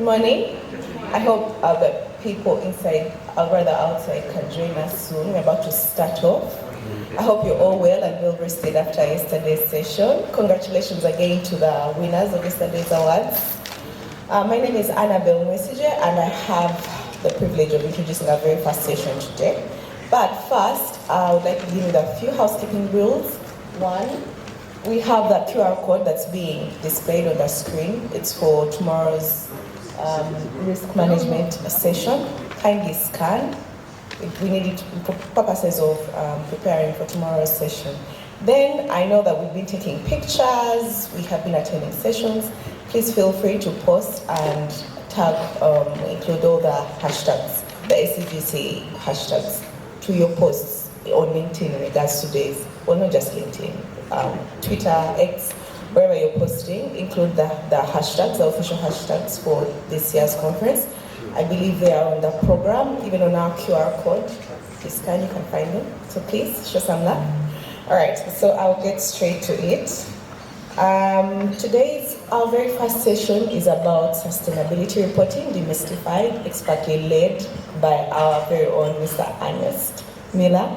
morning. I hope the people inside, or rather outside, can join us soon. We're about to start off. I hope you're all well and well rested after yesterday's session. Congratulations again to the winners of yesterday's awards. My name is Annabelle Mwesije, and I have the privilege of introducing our very first session today. But first, I would like to begin with a few housekeeping rules. One, we have that QR code that's being displayed on the screen. It's for tomorrow's risk management session. Kindly scan. We need it for purposes of preparing for tomorrow's session. Then I know that we've been taking pictures, we have been attending sessions. Please feel free to post and tag, include all the hashtags, the ACGC hashtags to your posts on LinkedIn in regards to this, or not just LinkedIn, Twitter, X, wherever you're posting, include the hashtags, the official hashtags for this year's conference. I believe they are on the program, even on our QR code. If you scan, you can find them. So please, show some love. All right, so I'll get straight to it. Our very first session is about sustainability reporting, Demystified, expertly led by our very own Mr. Ernst Müller.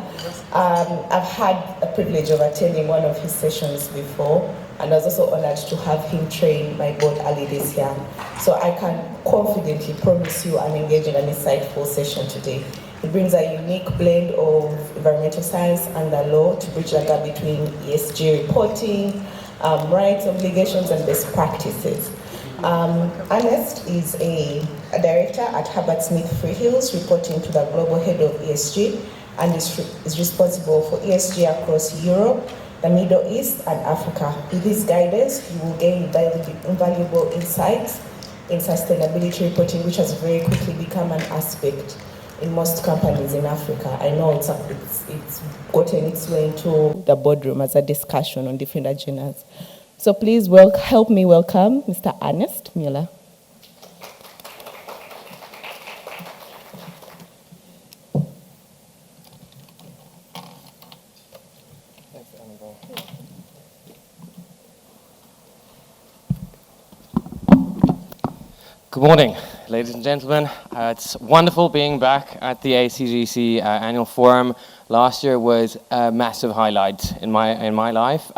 I've had the privilege of attending one of his sessions before, and I was also honored to have him train my board early this year. So I can confidently promise you an engaging and insightful session today. It brings a unique blend of environmental science and the law to bridge the gap between ESG reporting, rights, obligations, and best practices. Ernst is a director at Herbert Freehills, reporting to the global head of ESG, and is responsible for ESG across Europe, the Middle East, and Africa. With his guidance, you will gain invaluable insights in sustainability reporting, which has very quickly become an aspect in most companies in Africa. I know it's gotten its way into the boardroom as a discussion on different agendas. So please help me welcome Mr. Ernst Müller. Good morning, ladies and gentlemen. It's wonderful being back at the ACGC annual forum. Last year was a massive highlight in my life.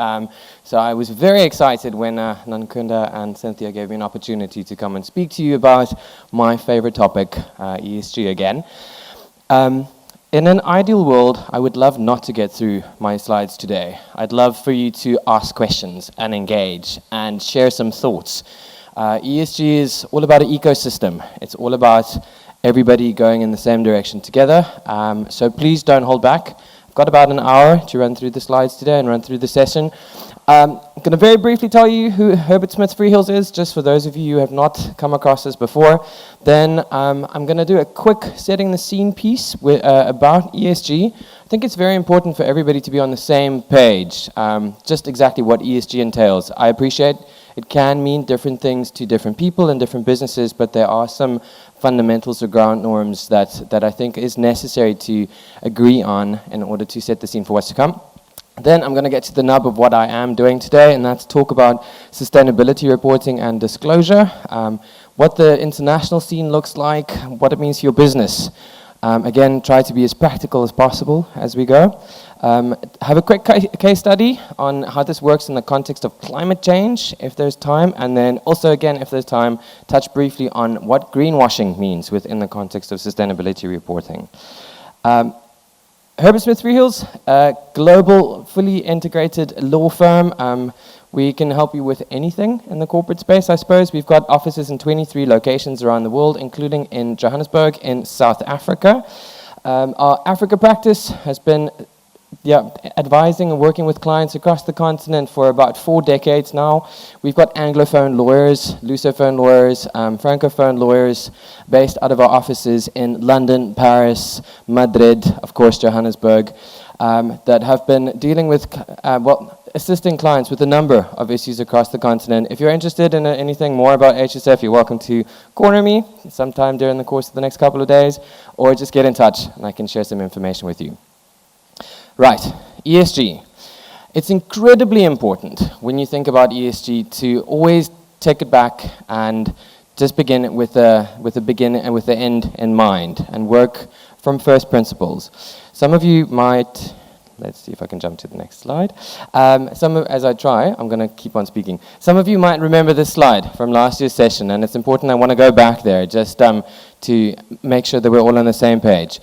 So I was very excited when Nankunda and Cynthia gave me an opportunity to come and speak to you about my favorite topic, ESG again. In an ideal world, I would love not to get through my slides today. I'd love for you to ask questions and engage and share some thoughts. ESG is all about an ecosystem. It's all about everybody going in the same direction together. So please don't hold back. I've got about an hour to run through the slides today and run through the session. I'm going to very briefly tell you who Herbert Freehills is, just for those of you who have not come across this before. Then I'm going to do a quick setting the scene piece about ESG. I think it's very important for everybody to be on the same page, just exactly what ESG entails. I appreciate it can mean different things to different people and different businesses, but there are some fundamentals or ground norms that I think is necessary to agree on in order to set the scene for what's to come. Then I'm going to get to the nub of what I am doing today, and that's talk about sustainability reporting and disclosure, what the international scene looks like, what it means for your business. Again, try to be as practical as possible as we go. Have a quick case study on how this works in the context of climate change, if there's time, and then also, again, if there's time, touch briefly on what greenwashing means within the context of sustainability reporting. Herbert Freehills, a global, fully integrated law firm. We can help you with anything in the corporate space, I suppose. We've got offices in 23 locations around the world, including in Johannesburg in South Africa. Our Africa practice has been advising and working with clients across the continent for about 4 decades now. We've got Anglophone lawyers, Lusophone lawyers, Francophone lawyers based out of our offices in London, Paris, Madrid, of course Johannesburg, that have been dealing with, assisting clients with a number of issues across the continent. If you're interested in anything more about HSF, you're welcome to corner me sometime during the course of the next couple of days, or just get in touch and I can share some information with you. Right, ESG. It's incredibly important when you think about ESG to always take it back and just begin with the begin and with the end in mind, and work from first principles. Some of you might. Let's see if I can jump to the next slide. As I try, I'm going to keep on speaking. Some of you might remember this slide from last year's session, and it's important I want to go back there just to make sure that we're all on the same page.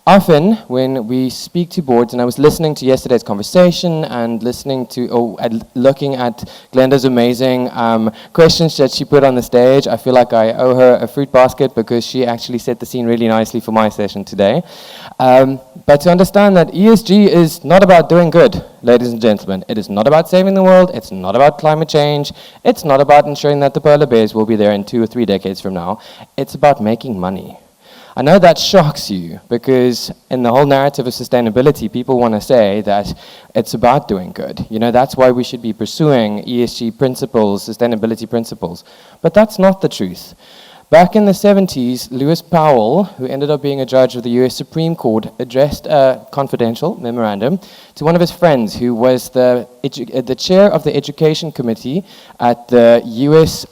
Often, when we speak to boards, and I was listening to yesterday's conversation and looking at Glenda's amazing questions that she put on the stage, I feel like I owe her a fruit basket because she actually set the scene really nicely for my session today. But to understand that ESG is not about doing good, ladies and gentlemen. It is not about saving the world. It's not about climate change. It's not about ensuring that the polar bears will be there in 2 or 3 decades from now. It's about making money. I know that shocks you because in the whole narrative of sustainability, people want to say that it's about doing good. You know, that's why we should be pursuing ESG principles, sustainability principles. But that's not the truth. Back in the 70s, Lewis Powell, who ended up being a judge of the US Supreme Court, addressed a confidential memorandum to one of his friends who was the chair of the Education Committee at the US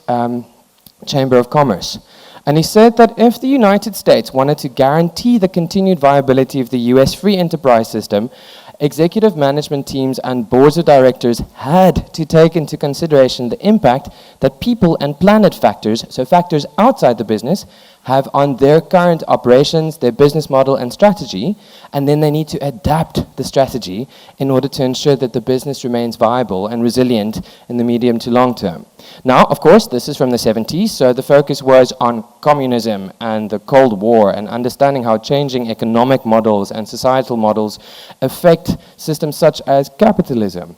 Chamber of Commerce. And he said that if the United States wanted to guarantee the continued viability of the US free enterprise system, executive management teams and boards of directors had to take into consideration the impact that people and planet factors, so factors outside the business, have on their current operations, their business model and strategy, and then they need to adapt the strategy in order to ensure that the business remains viable and resilient in the medium to long term. Now, of course, this is from the 70s, so the focus was on communism and the Cold War and understanding how changing economic models and societal models affect systems such as capitalism.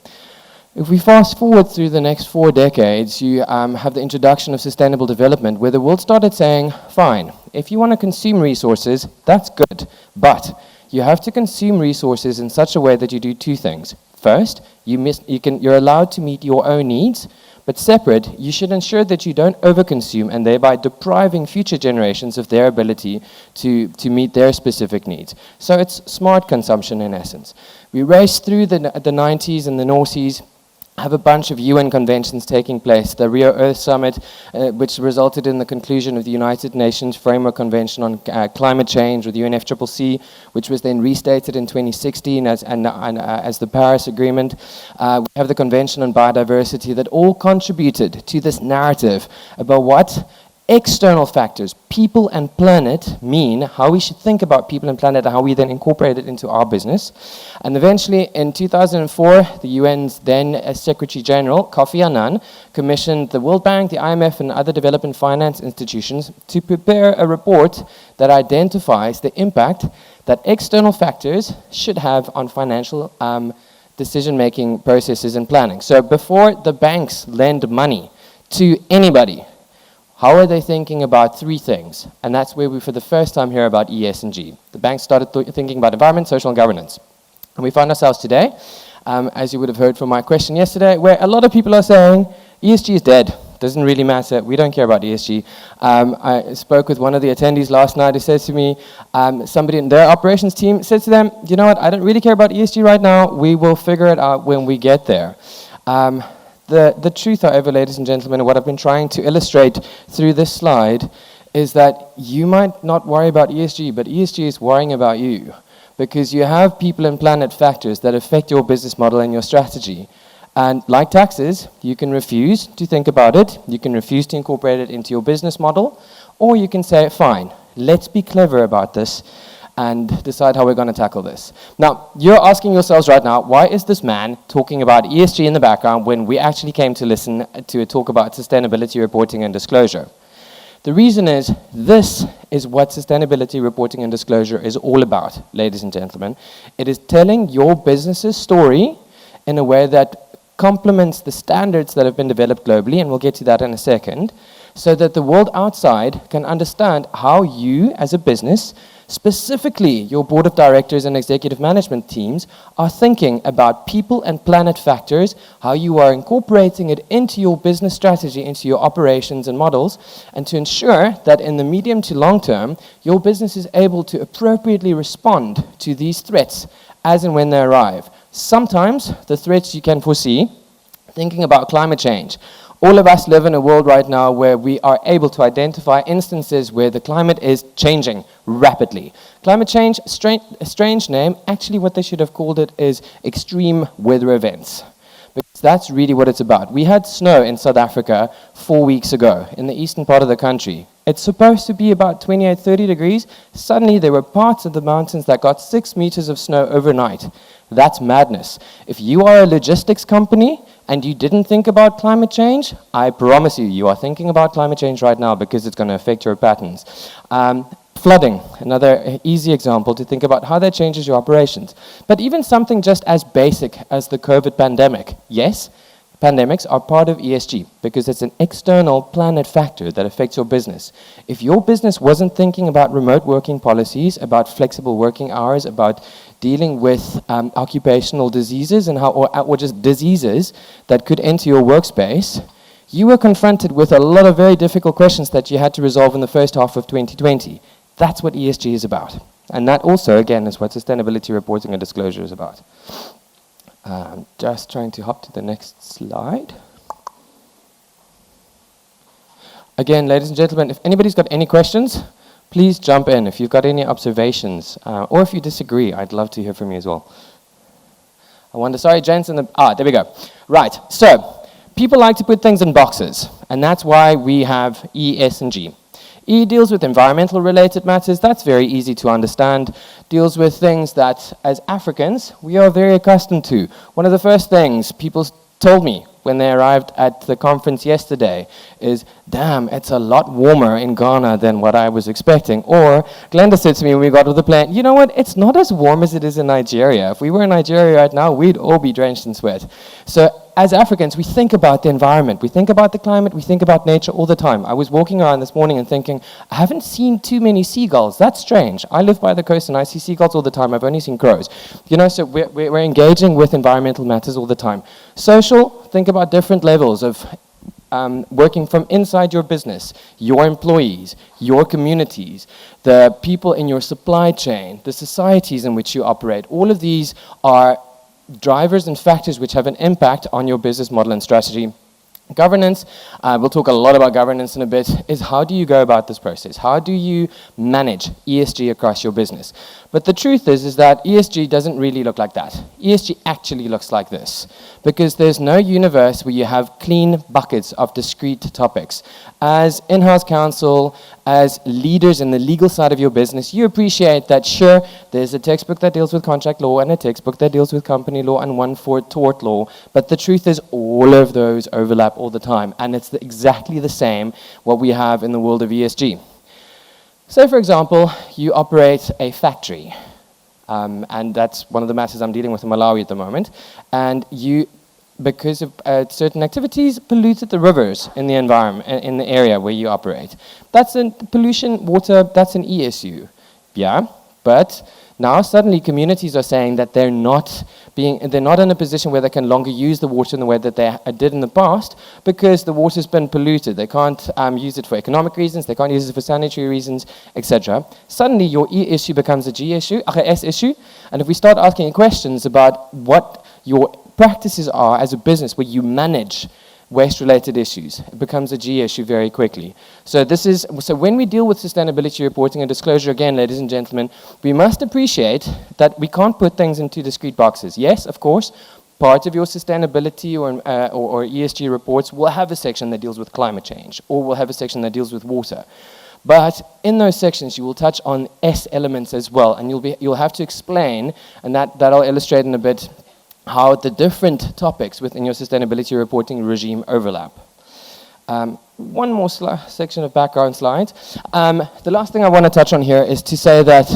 If we fast forward through the next 4 decades, you have the introduction of sustainable development, where the world started saying, fine, if you want to consume resources, that's good, but you have to consume resources in such a way that you do 2 things. First, you're allowed to meet your own needs, but separate, you should ensure that you don't overconsume and thereby depriving future generations of their ability to meet their specific needs. So it's smart consumption in essence. We raced through the 90s and the noughties, have a bunch of UN conventions taking place. The Rio Earth Summit, which resulted in the conclusion of the United Nations Framework Convention on Climate Change, or the UNFCCC, which was then restated in 2016 as the Paris Agreement. We have the Convention on Biodiversity that all contributed to this narrative about what external factors, people and planet, mean, how we should think about people and planet, and how we then incorporate it into our business. And eventually, in 2004, the UN's then Secretary General, Kofi Annan, commissioned the World Bank, the IMF, and other development finance institutions to prepare a report that identifies the impact that external factors should have on financial decision-making processes and planning. So before the banks lend money to anybody, how are they thinking about 3 things? And that's where we, for the first time, hear about ESG. The banks started thinking about environment, social, and governance. And we find ourselves today, as you would have heard from my question yesterday, where a lot of people are saying, ESG is dead. Doesn't really matter. We don't care about ESG. I spoke with one of the attendees last night who says to me, somebody in their operations team said to them, you know what, I don't really care about ESG right now. We will figure it out when we get there. The truth, however, ladies and gentlemen, and what I've been trying to illustrate through this slide is that you might not worry about ESG, but ESG is worrying about you, because you have people and planet factors that affect your business model and your strategy. And like taxes, you can refuse to think about it, you can refuse to incorporate it into your business model, or you can say, fine, let's be clever about this and decide how we're going to tackle this. Now, you're asking yourselves right now, why is this man talking about ESG in the background when we actually came to listen to a talk about sustainability reporting and disclosure? The reason is, this is what sustainability reporting and disclosure is all about, ladies and gentlemen. It is telling your business's story in a way that complements the standards that have been developed globally, and we'll get to that in a second, so that the world outside can understand how you, as a business, specifically your board of directors and executive management teams, are thinking about people and planet factors, how you are incorporating it into your business strategy, into your operations and models, and to ensure that in the medium to long term, your business is able to appropriately respond to these threats as and when they arrive. Sometimes the threats you can foresee, thinking about climate change, All of us live in a world right now where we are able to identify instances where the climate is changing rapidly. Climate change, a strange name, actually what they should have called it is extreme weather events. Because that's really what it's about. We had snow in South Africa 4 weeks ago in the eastern part of the country. It's supposed to be about 28, 30 degrees. Suddenly there were parts of the mountains that got 6 meters of snow overnight. That's madness. If you are a logistics company and you didn't think about climate change, I promise you, you are thinking about climate change right now because it's going to affect your patterns. Flooding, another easy example to think about how that changes your operations. But even something just as basic as the COVID pandemic. Yes, pandemics are part of ESG because it's an external planet factor that affects your business. If your business wasn't thinking about remote working policies, about flexible working hours, about dealing with occupational diseases and or just diseases that could enter your workspace, you were confronted with a lot of very difficult questions that you had to resolve in the first half of 2020. That's what ESG is about. And that also, again, is what sustainability reporting and disclosure is about. Just trying to hop to the next slide. Again, ladies and gentlemen, if anybody's got any questions, please jump in. If you've got any observations, or if you disagree, I'd love to hear from you as well. I wonder, sorry, gents, there we go. Right, so, people like to put things in boxes, and that's why we have E, S, and G. E deals with environmental related matters, that's very easy to understand, deals with things that, as Africans, we are very accustomed to. One of the first things people told me when they arrived at the conference yesterday is, damn, it's a lot warmer in Ghana than what I was expecting. Or Glenda said to me when we got to the plane, you know what, it's not as warm as it is in Nigeria. If we were in Nigeria right now, we'd all be drenched in sweat. So as Africans, we think about the environment, we think about the climate, we think about nature all the time. I was walking around this morning and thinking, I haven't seen too many seagulls. That's strange. I live by the coast and I see seagulls all the time. I've only seen crows. You know, so we're engaging with environmental matters all the time. Social, think about different levels of working from inside your business, your employees, your communities, the people in your supply chain, the societies in which you operate. All of these are drivers and factors which have an impact on your business model and strategy. Governance, we'll talk a lot about governance in a bit, is how do you go about this process? How do you manage ESG across your business? But the truth is that ESG doesn't really look like that. ESG actually looks like this, because there's no universe where you have clean buckets of discrete topics. As in-house counsel, as leaders in the legal side of your business, you appreciate that, sure, there's a textbook that deals with contract law and a textbook that deals with company law and one for tort law, but the truth is all of those overlap all the time, and it's exactly the same what we have in the world of ESG. So, for example, you operate a factory, and that's one of the matters I'm dealing with in Malawi at the moment, and you, because of certain activities, polluted the rivers in the environment, in the area where you operate. That's a pollution, water, that's an E issue, yeah, but now suddenly communities are saying that they're not in a position where they can longer use the water in the way that they did in the past because the water's been polluted. They can't use it for economic reasons, they can't use it for sanitary reasons, etc. Suddenly your E issue becomes a G issue, a S issue, and if we start asking questions about what your practices are as a business where you manage waste-related issues, it becomes a G issue very quickly. So when we deal with sustainability reporting and disclosure, again, ladies and gentlemen, we must appreciate that we can't put things into discrete boxes. Yes, of course, part of your sustainability or ESG reports will have a section that deals with climate change, or will have a section that deals with water. But in those sections, you will touch on S elements as well, and you'll have to explain, and that'll illustrate in a bit how the different topics within your sustainability reporting regime overlap. One more section of background slides. The last thing I want to touch on here is to say that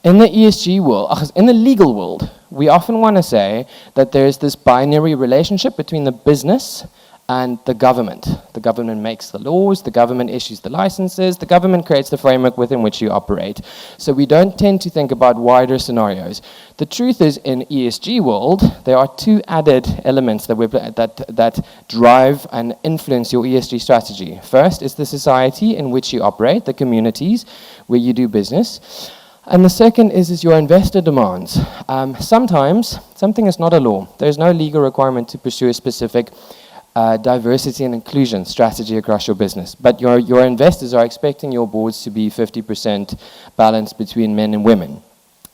in the ESG world, in the legal world, we often want to say that there's this binary relationship between the business and the government. The government makes the laws, the government issues the licenses, the government creates the framework within which you operate. So we don't tend to think about wider scenarios. The truth is, in ESG world, there are two added elements that drive and influence your ESG strategy. First is the society in which you operate, the communities where you do business. And the second is your investor demands. Sometimes, something is not a law. There's no legal requirement to pursue a specific diversity and inclusion strategy across your business. But your investors are expecting your boards to be 50% balanced between men and women.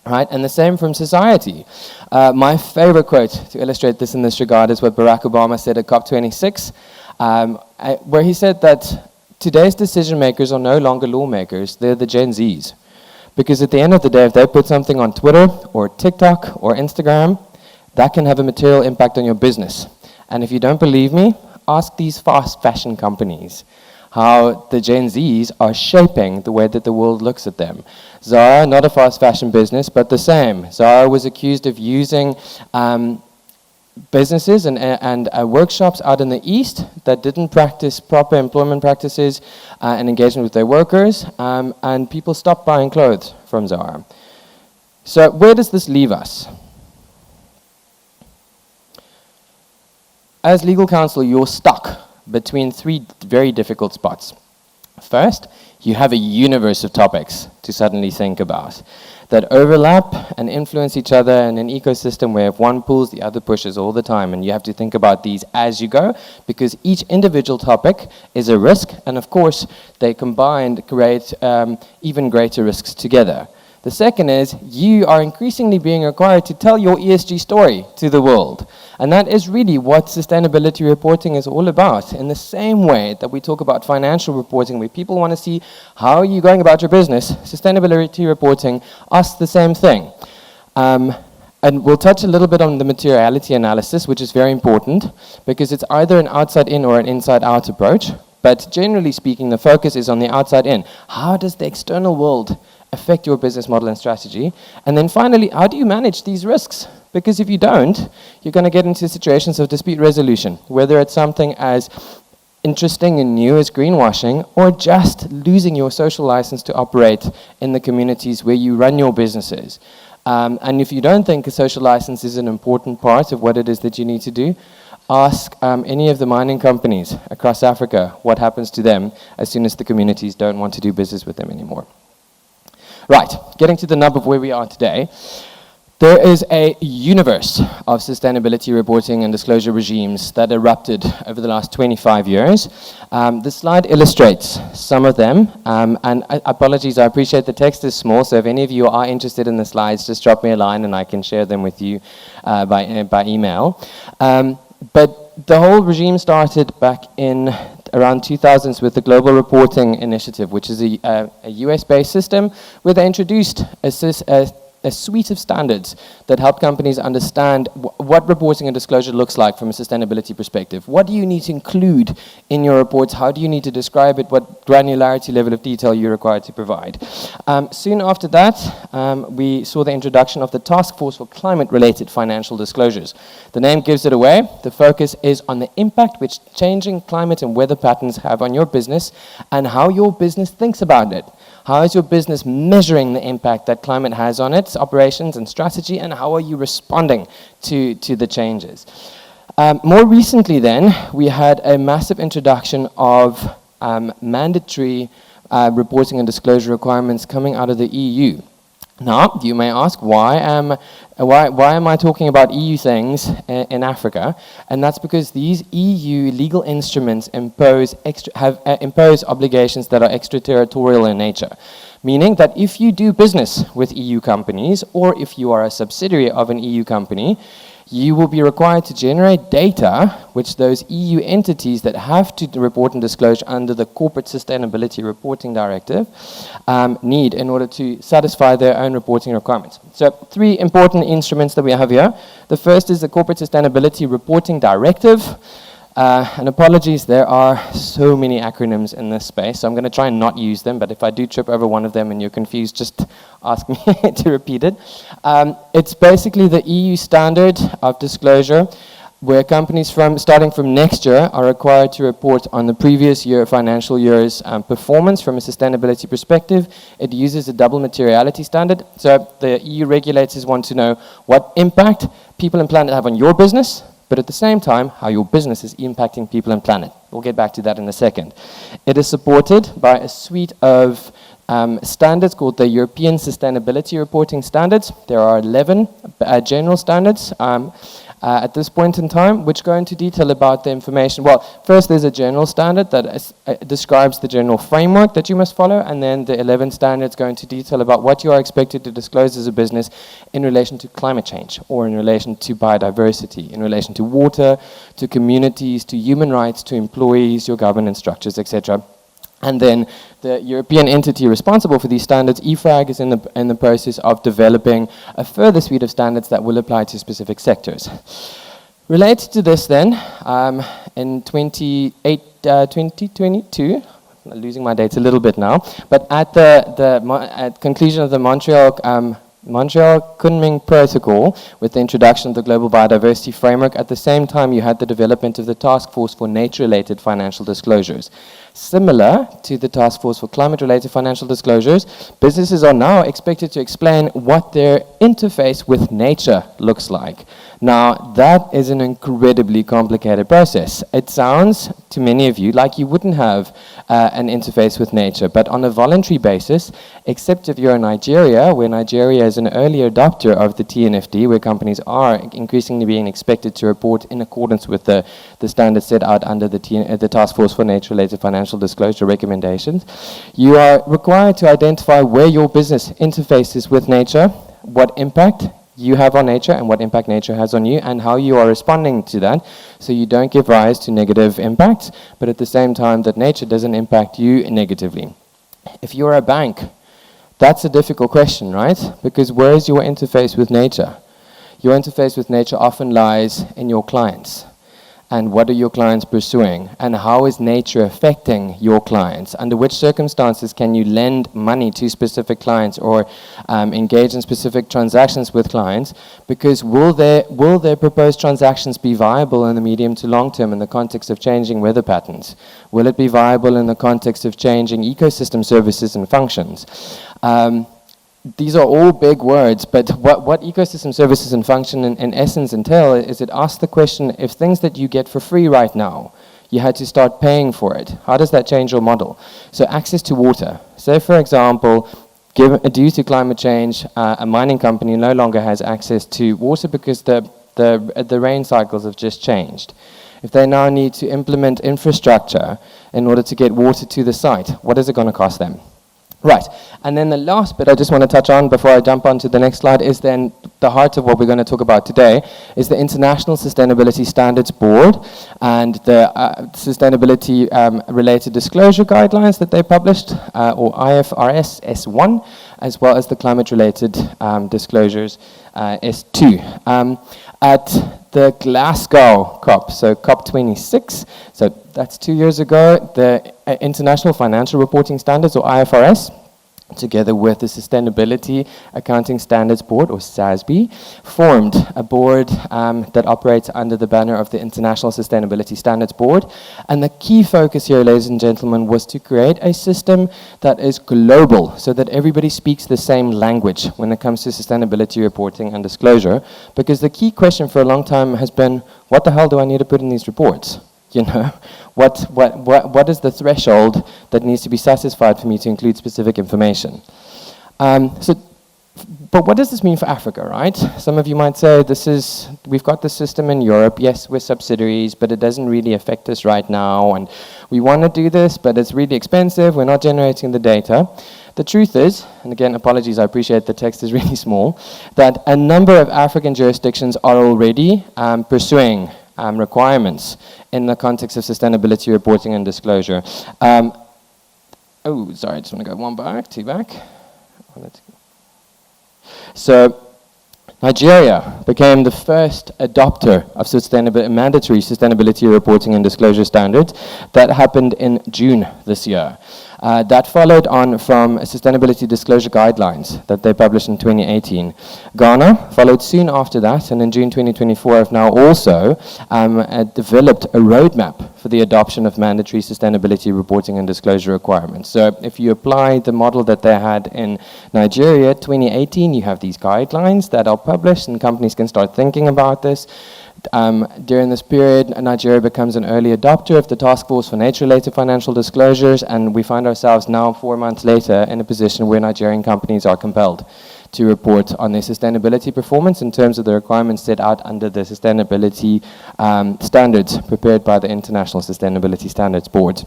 Right? And the same from society. My favorite quote to illustrate this in this regard is what Barack Obama said at COP26, where he said that today's decision makers are no longer lawmakers, they're the Gen Zs. Because at the end of the day, if they put something on Twitter or TikTok or Instagram, that can have a material impact on your business. And if you don't believe me, ask these fast fashion companies how the Gen Zs are shaping the way that the world looks at them. Zara, not a fast fashion business, but the same. Zara was accused of using businesses and workshops out in the East that didn't practice proper employment practices and engagement with their workers, and people stopped buying clothes from Zara. So where does this leave us? As legal counsel, you're stuck between three very difficult spots. First, you have a universe of topics to suddenly think about that overlap and influence each other in an ecosystem where if one pulls, the other pushes all the time, and you have to think about these as you go, because each individual topic is a risk, and of course, they combined create even greater risks together. The second is you are increasingly being required to tell your ESG story to the world. And that is really what sustainability reporting is all about. In the same way that we talk about financial reporting, where people want to see how are you going about your business, sustainability reporting asks the same thing. And we'll touch a little bit on the materiality analysis, which is very important, because it's either an outside-in or an inside-out approach. But generally speaking, the focus is on the outside-in. How does the external world affect your business model and strategy? And then finally, how do you manage these risks? Because if you don't, you're going to get into situations of dispute resolution, whether it's something as interesting and new as greenwashing, or just losing your social license to operate in the communities where you run your businesses. And if you don't think a social license is an important part of what it is that you need to do, ask any of the mining companies across Africa what happens to them as soon as the communities don't want to do business with them anymore. Right, getting to the nub of where we are today. There is a universe of sustainability reporting and disclosure regimes that erupted over the last 25 years. The slide illustrates some of them, and apologies, I appreciate the text is small, so if any of you are interested in the slides, just drop me a line and I can share them with you by email. But the whole regime started back in around 2000s with the Global Reporting Initiative, which is a US-based system where they introduced a suite of standards that help companies understand what reporting and disclosure looks like from a sustainability perspective. What do you need to include in your reports? How do you need to describe it? What granularity level of detail you're required to provide? Soon after that, we saw the introduction of the Task Force for Climate-Related Financial Disclosures. The name gives it away. The focus is on the impact which changing climate and weather patterns have on your business and how your business thinks about it. How is your business measuring the impact that climate has on its operations and strategy, and how are you responding to the changes? More recently then, we had a massive introduction of mandatory reporting and disclosure requirements coming out of the EU. Now, you may ask, why am I talking about EU things in Africa? And that's because these EU legal instruments impose obligations that are extraterritorial in nature. Meaning that if you do business with EU companies, or if you are a subsidiary of an EU company, you will be required to generate data which those EU entities that have to report and disclose under the Corporate Sustainability Reporting Directive need in order to satisfy their own reporting requirements. So 3 important instruments that we have here. The first is the Corporate Sustainability Reporting Directive. And apologies, there are so many acronyms in this space, so I'm going to try and not use them, but if I do trip over one of them and you're confused, just ask me to repeat it. It's basically the EU standard of disclosure where companies starting from next year are required to report on the previous year, financial year's performance from a sustainability perspective. It uses a double materiality standard, so the EU regulators want to know what impact people and planet have on your business, but at the same time, how your business is impacting people and planet. We'll get back to that in a second. It is supported by a suite of standards called the European Sustainability Reporting Standards. There are 11 general standards, at this point in time, which go into detail about the information. Well, first there's a general standard that describes the general framework that you must follow, and then the 11 standards go into detail about what you are expected to disclose as a business in relation to climate change, or in relation to biodiversity, in relation to water, to communities, to human rights, to employees, your governance structures, etc. And then the European entity responsible for these standards, EFRAG, is in the process of developing a further suite of standards that will apply to specific sectors. Related to this then, in 2022, I'm losing my dates a little bit now, but at at conclusion of the Montreal Kunming Protocol, with the introduction of the Global Biodiversity Framework, at the same time you had the development of the Task Force for Nature-Related Financial Disclosures. Similar to the Task Force for Climate-Related Financial Disclosures, businesses are now expected to explain what their interface with nature looks like. Now, that is an incredibly complicated process. It sounds, to many of you, like you wouldn't have an interface with nature, but on a voluntary basis, except if you're in Nigeria, where Nigeria is an early adopter of the TNFD, where companies are increasingly being expected to report in accordance with the standards set out under the Task Force for Nature-Related Financial Disclosure recommendations. You are required to identify where your business interfaces with nature, what impact you have on nature and what impact nature has on you, and how you are responding to that, so you don't give rise to negative impacts, but at the same time that nature doesn't impact you negatively. If you're a bank, that's a difficult question, right? Because where is your interface with nature? Your interface with nature often lies in your clients. And what are your clients pursuing? And how is nature affecting your clients? Under which circumstances can you lend money to specific clients or engage in specific transactions with clients? Because will their proposed transactions be viable in the medium to long term in the context of changing weather patterns? Will it be viable in the context of changing ecosystem services and functions? These are all big words, but what ecosystem services and function in essence entail is it asks the question, if things that you get for free right now, you had to start paying for it, how does that change your model? So access to water. Say, for example, due to climate change, a mining company no longer has access to water because the rain cycles have just changed. If they now need to implement infrastructure in order to get water to the site, what is it going to cost them? Right, and then the last bit I just want to touch on before I jump on to the next slide is then the heart of what we're going to talk about today is the International Sustainability Standards Board and the sustainability related disclosure guidelines that they published, or IFRS S1, as well as the climate related disclosures S2. At the Glasgow COP, so COP26, so that's 2 years ago, the International Financial Reporting Standards, or IFRS, together with the Sustainability Accounting Standards Board, or SASB, formed a board that operates under the banner of the International Sustainability Standards Board. And the key focus here, ladies and gentlemen, was to create a system that is global, so that everybody speaks the same language when it comes to sustainability reporting and disclosure. Because the key question for a long time has been, what the hell do I need to put in these reports? You know, what is the threshold that needs to be satisfied for me to include specific information? But what does this mean for Africa, right? Some of you might say, we've got this system in Europe, yes, we're subsidiaries, but it doesn't really affect us right now, and we want to do this, but it's really expensive, we're not generating the data. The truth is, and again, apologies, I appreciate the text is really small, that a number of African jurisdictions are already pursuing requirements in the context of sustainability reporting and disclosure. Sorry, I just want to go two back. So, Nigeria became the first adopter of mandatory sustainability reporting and disclosure standards. That happened in June this year. That followed on from sustainability disclosure guidelines that they published in 2018. Ghana followed soon after that, and in June 2024 have now also developed a roadmap for the adoption of mandatory sustainability reporting and disclosure requirements. So if you apply the model that they had in Nigeria, 2018, you have these guidelines that are published and companies can start thinking about this. During this period, Nigeria becomes an early adopter of the Task Force for Nature-Related Financial Disclosures, and we find ourselves now 4 months later in a position where Nigerian companies are compelled to report on their sustainability performance in terms of the requirements set out under the sustainability standards prepared by the International Sustainability Standards Board.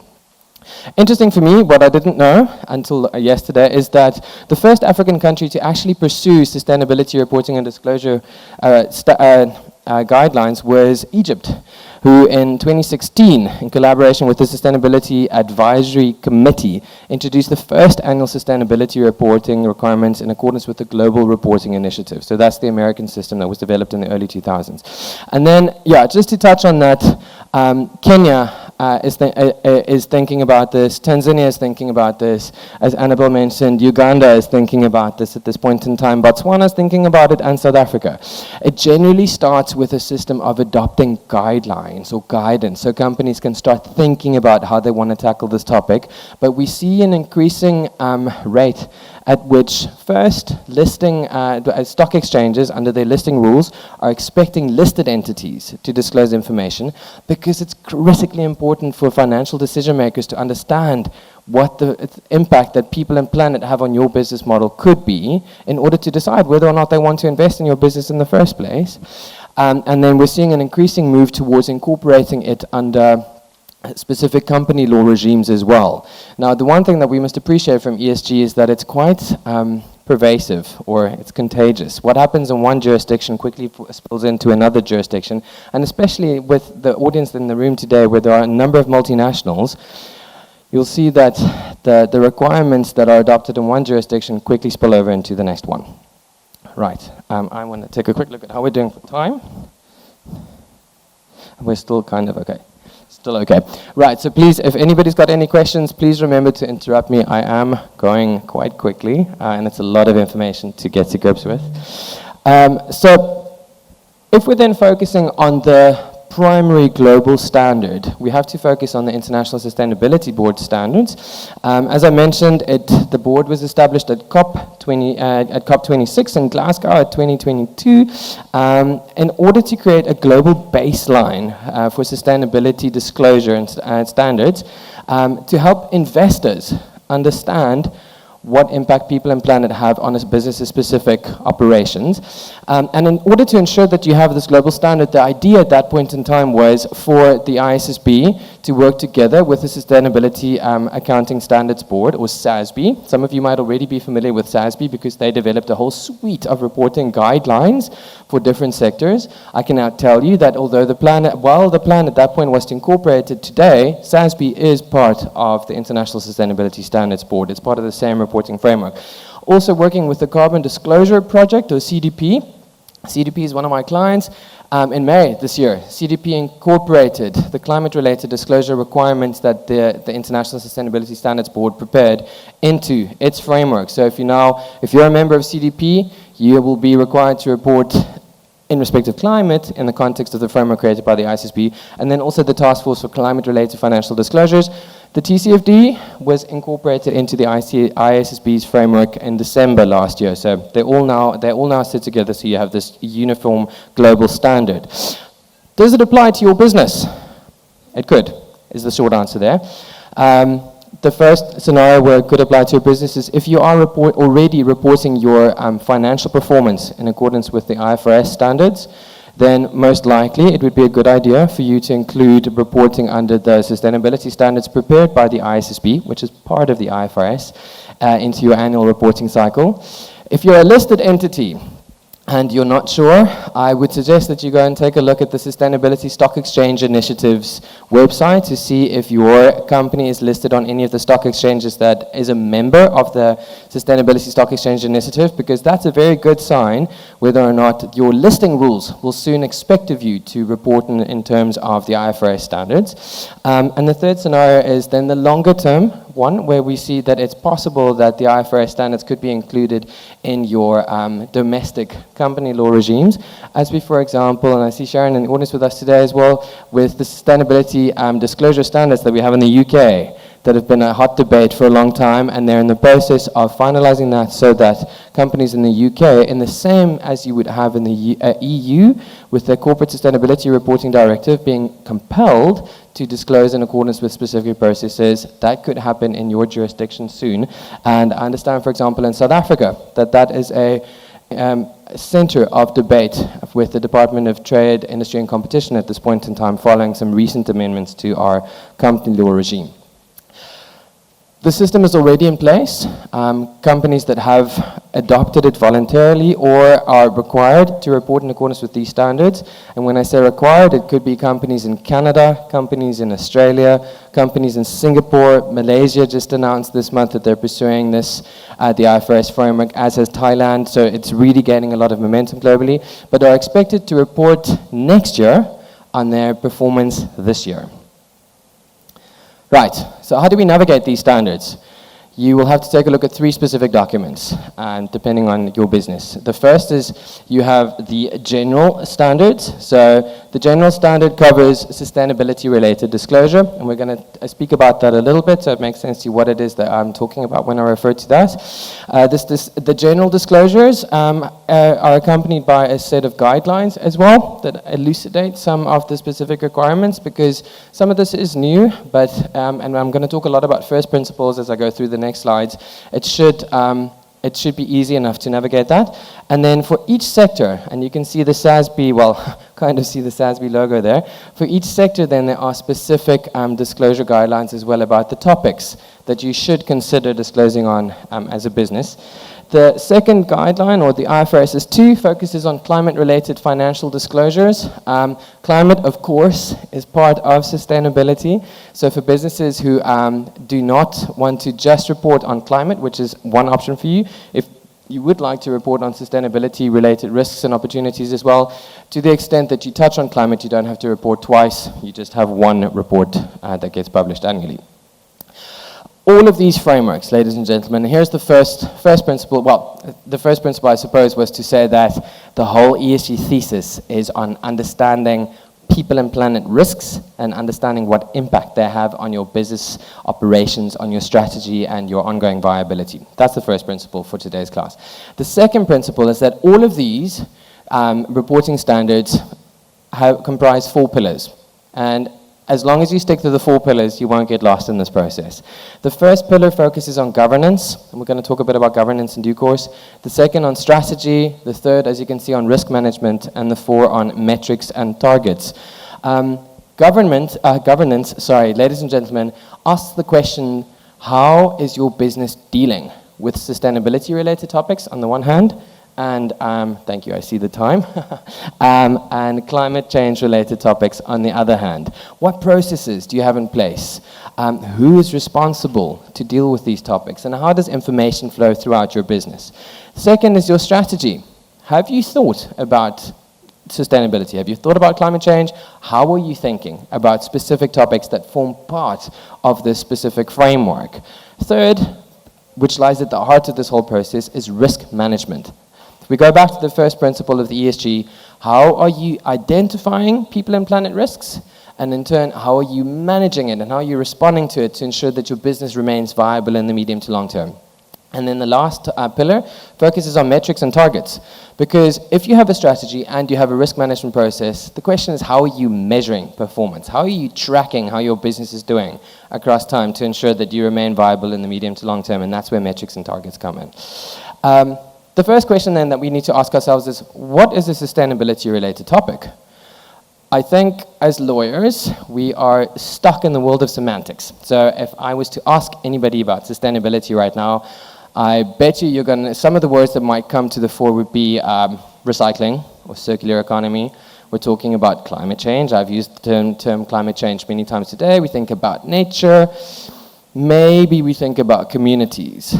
Interesting for me, what I didn't know until yesterday, is that the first African country to actually pursue sustainability reporting and disclosure guidelines was Egypt, who in 2016, in collaboration with the Sustainability Advisory Committee, introduced the first annual sustainability reporting requirements in accordance with the Global Reporting Initiative. So that's the American system that was developed in the early 2000s. And then, yeah, just to touch on that, Kenya is thinking about this, Tanzania is thinking about this, as Annabelle mentioned, Uganda is thinking about this at this point in time, Botswana is thinking about it, and South Africa. It generally starts with a system of adopting guidelines or guidance, so companies can start thinking about how they want to tackle this topic, but we see an increasing rate at which first listing stock exchanges under their listing rules are expecting listed entities to disclose information, because it's critically important for financial decision makers to understand what the impact that people and planet have on your business model could be in order to decide whether or not they want to invest in your business in the first place. And then we're seeing an increasing move towards incorporating it under specific company law regimes as well. Now, the one thing that we must appreciate from ESG is that it's quite pervasive, or it's contagious. What happens in one jurisdiction quickly spills into another jurisdiction, and especially with the audience in the room today, where there are a number of multinationals, you'll see that the requirements that are adopted in one jurisdiction quickly spill over into the next one. Right, I want to take a quick look at how we're doing for time. We're still kind of okay. Still okay. Right, so please, if anybody's got any questions, please remember to interrupt me. I am going quite quickly, and it's a lot of information to get to grips with. So if we're then focusing on the primary global standard, we have to focus on the International Sustainability Board standards. As I mentioned, the board was established at COP26 in Glasgow at 2022 in order to create a global baseline for sustainability disclosure and standards to help investors understand what impact people and planet have on a business's specific operations. And in order to ensure that you have this global standard, the idea at that point in time was for the ISSB to work together with the Sustainability Accounting Standards Board, or SASB. Some of you might already be familiar with SASB because they developed a whole suite of reporting guidelines for different sectors. I can now tell you that although while the plan at that point was to incorporate it today, SASB is part of the International Sustainability Standards Board. It's part of the same reporting framework. Also working with the Carbon Disclosure Project, or CDP. CDP is one of my clients. In May this year, CDP incorporated the climate-related disclosure requirements that the International Sustainability Standards Board prepared into its framework. So if you're a member of CDP, you will be required to report in respect of climate in the context of the framework created by the ISSB, and then also the Task Force for Climate-Related Financial Disclosures. The TCFD was incorporated into the ISSB's framework in December last year. So they all now sit together, so you have this uniform global standard. Does it apply to your business? It could, is the short answer there. The first scenario where it could apply to your business is if you are already reporting your financial performance in accordance with the IFRS standards, then most likely it would be a good idea for you to include reporting under the sustainability standards prepared by the ISSB, which is part of the IFRS, into your annual reporting cycle. If you're a listed entity and you're not sure, I would suggest that you go and take a look at the Sustainability Stock Exchange Initiative's website to see if your company is listed on any of the stock exchanges that is a member of the Sustainability Stock Exchange Initiative, because that's a very good sign whether or not your listing rules will soon expect of you to report in terms of the IFRS standards. And the third scenario is then the longer term one, where we see that it's possible that the IFRS standards could be included in your domestic company law regimes, as we, for example, and I see Sharon in the audience with us today as well, with the sustainability disclosure standards that we have in the UK that have been a hot debate for a long time, and they're in the process of finalizing that so that companies in the UK, in the same as you would have in the EU, with the Corporate Sustainability Reporting Directive, being compelled to disclose in accordance with specific processes. That could happen in your jurisdiction soon. And I understand, for example, in South Africa, that is a center of debate with the Department of Trade, Industry and Competition at this point in time, following some recent amendments to our company law regime. The system is already in place. Companies that have adopted it voluntarily or are required to report in accordance with these standards. And when I say required, it could be companies in Canada, companies in Australia, companies in Singapore. Malaysia just announced this month that they're pursuing this, the IFRS framework, as has Thailand. So it's really gaining a lot of momentum globally, but are expected to report next year on their performance this year. Right, so how do we navigate these standards? You will have to take a look at 3 specific documents, depending on your business. The first is you have the general standards. So the general standard covers sustainability-related disclosure, and we're going to speak about that a little bit, so it makes sense to you what it is that I'm talking about when I refer to that. The general disclosures are accompanied by a set of guidelines as well that elucidate some of the specific requirements, because some of this is new, but and I'm going to talk a lot about first principles as I go through the next slides. It should be easy enough to navigate that. And then for each sector, and you can see the SASB, well, kind of see the SASB logo there. For each sector, then there are specific disclosure guidelines as well about the topics that you should consider disclosing on as a business. The second guideline, or the IFRS S2, focuses on climate-related financial disclosures. Climate, of course, is part of sustainability. So for businesses who do not want to just report on climate, which is one option for you, if you would like to report on sustainability-related risks and opportunities as well, to the extent that you touch on climate, you don't have to report twice. You just have one report that gets published annually. All of these frameworks, ladies and gentlemen, here's the first principle. Well, the first principle, I suppose, was to say that the whole ESG thesis is on understanding people and planet risks and understanding what impact they have on your business operations, on your strategy, and your ongoing viability. That's the first principle for today's class. The second principle is that all of these reporting standards comprise 4 pillars. And as long as you stick to the 4 pillars, you won't get lost in this process. The first pillar focuses on governance, and we're going to talk a bit about governance in due course. The second on strategy, the third, as you can see, on risk management, and the 4 on metrics and targets. Governance, ladies and gentlemen, asks the question, how is your business dealing with sustainability-related topics on the one hand, and thank you, I see the time, and climate change-related topics on the other hand. What processes do you have in place? Who is responsible to deal with these topics, and how does information flow throughout your business? Second is your strategy. Have you thought about sustainability? Have you thought about climate change? How are you thinking about specific topics that form part of this specific framework? Third, which lies at the heart of this whole process, is risk management. We go back to the first principle of the ESG. How are you identifying people and planet risks? And in turn, how are you managing it and how are you responding to it to ensure that your business remains viable in the medium to long term? And then the last pillar focuses on metrics and targets. Because if you have a strategy and you have a risk management process, the question is, how are you measuring performance? How are you tracking how your business is doing across time to ensure that you remain viable in the medium to long term? And that's where metrics and targets come in. The first question then that we need to ask ourselves is, what is a sustainability-related topic? I think as lawyers, we are stuck in the world of semantics. So if I was to ask anybody about sustainability right now, I bet you some of the words that might come to the fore would be recycling or circular economy. We're talking about climate change. I've used the term climate change many times today. We think about nature. Maybe we think about communities,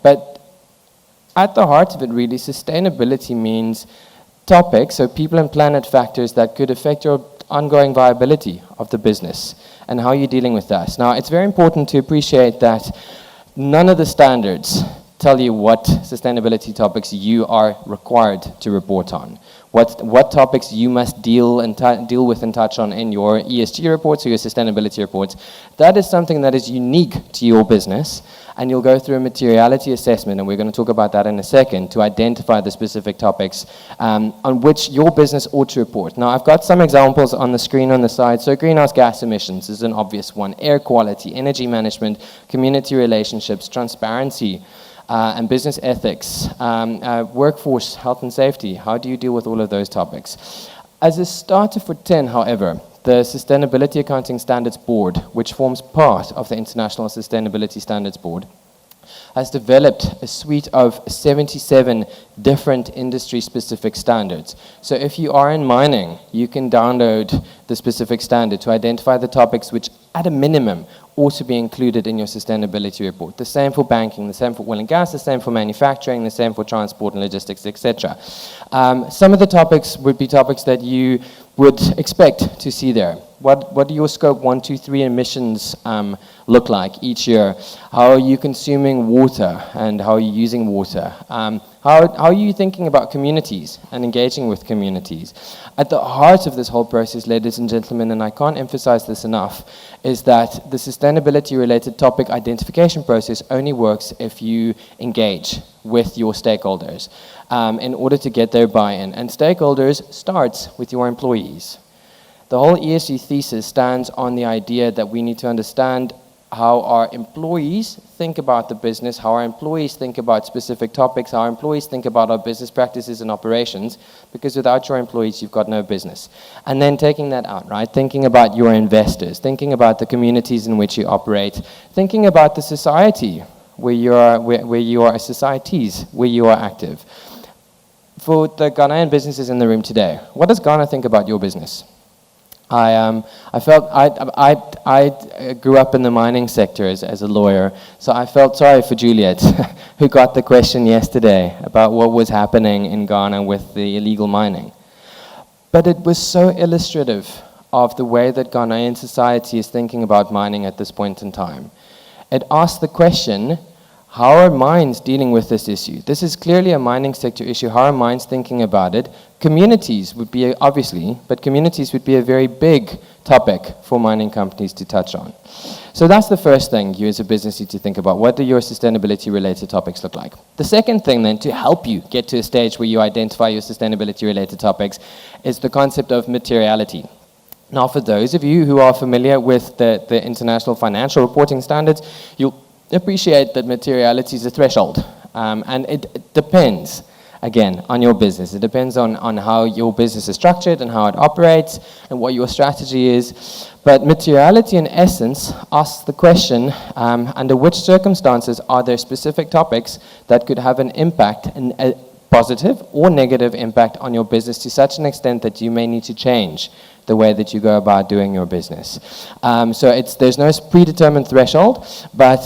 But at the heart of it, really, sustainability means topics, so people and planet factors that could affect your ongoing viability of the business and how you're dealing with that. Now, it's very important to appreciate that none of the standards tell you what sustainability topics you are required to report on. What topics you must deal with and touch on in your ESG reports or your sustainability reports. That is something that is unique to your business, and you'll go through a materiality assessment, and we're going to talk about that in a second, to identify the specific topics on which your business ought to report. Now, I've got some examples on the screen on the side. So greenhouse gas emissions is an obvious one. Air quality, energy management, community relationships, transparency, and business ethics, workforce health and safety. How do you deal with all of those topics? As a starter for 10, however, the Sustainability Accounting Standards Board, which forms part of the International Sustainability Standards Board, has developed a suite of 77 different industry-specific standards. So if you are in mining, you can download the specific standard to identify the topics which, at a minimum, ought to be included in your sustainability report. The same for banking, the same for oil and gas, the same for manufacturing, the same for transport and logistics, etc. Some of the topics would be topics that you would expect to see there. What do your scope 1, 2, 3 emissions look like each year? How are you consuming water and how are you using water? How are you thinking about communities and engaging with communities? At the heart of this whole process, ladies and gentlemen, and I can't emphasize this enough, is that the sustainability-related topic identification process only works if you engage with your stakeholders in order to get their buy-in. And stakeholders starts with your employees. The whole ESG thesis stands on the idea that we need to understand how our employees think about the business, how our employees think about specific topics, how our employees think about our business practices and operations, because without your employees, you've got no business. And then taking that out, right? Thinking about your investors, thinking about the communities in which you operate, thinking about the society where you are societies where you are active. For the Ghanaian businesses in the room today, what does Ghana think about your business? I grew up in the mining sector as a lawyer, so I felt sorry for Juliet, who got the question yesterday about what was happening in Ghana with the illegal mining. But it was so illustrative of the way that Ghanaian society is thinking about mining at this point in time. It asked the question, how are mines dealing with this issue? This is clearly a mining sector issue. How are mines thinking about it? Communities would be, obviously, but communities would be a very big topic for mining companies to touch on. So that's the first thing you as a business need to think about. What do your sustainability-related topics look like? The second thing then, to help you get to a stage where you identify your sustainability-related topics, is the concept of materiality. Now, for those of you who are familiar with the International Financial Reporting Standards, you'll appreciate that materiality is a threshold, and it depends, again, on your business. It depends on how your business is structured and how it operates and what your strategy is. But materiality, in essence, asks the question, under which circumstances are there specific topics that could have an impact, a positive or negative impact on your business to such an extent that you may need to change the way that you go about doing your business. So there's no predetermined threshold, but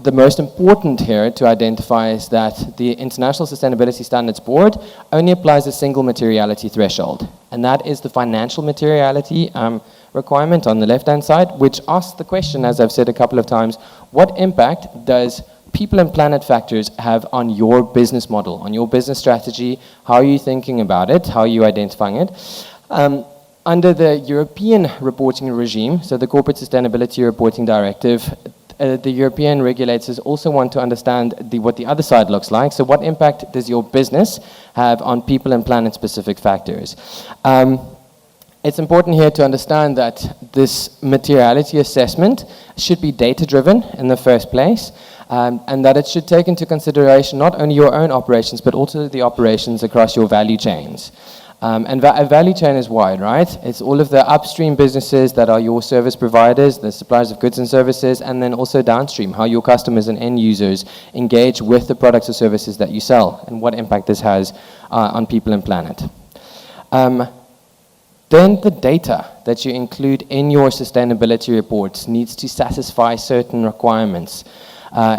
the most important here to identify is that the International Sustainability Standards Board only applies a single materiality threshold, and that is the financial materiality requirement on the left-hand side, which asks the question, as I've said a couple of times, what impact does people and planet factors have on your business model, on your business strategy? How are you thinking about it? How are you identifying it? Under the European reporting regime, so the Corporate Sustainability Reporting Directive, the European regulators also want to understand what the other side looks like. So what impact does your business have on people and planet-specific factors? It's important here to understand that this materiality assessment should be data-driven in the first place, and that it should take into consideration not only your own operations, but also the operations across your value chains. And a value chain is wide, right? It's all of the upstream businesses that are your service providers, the suppliers of goods and services, and then also downstream, how your customers and end users engage with the products or services that you sell, and what impact this has on people and planet. Then the data that you include in your sustainability reports needs to satisfy certain requirements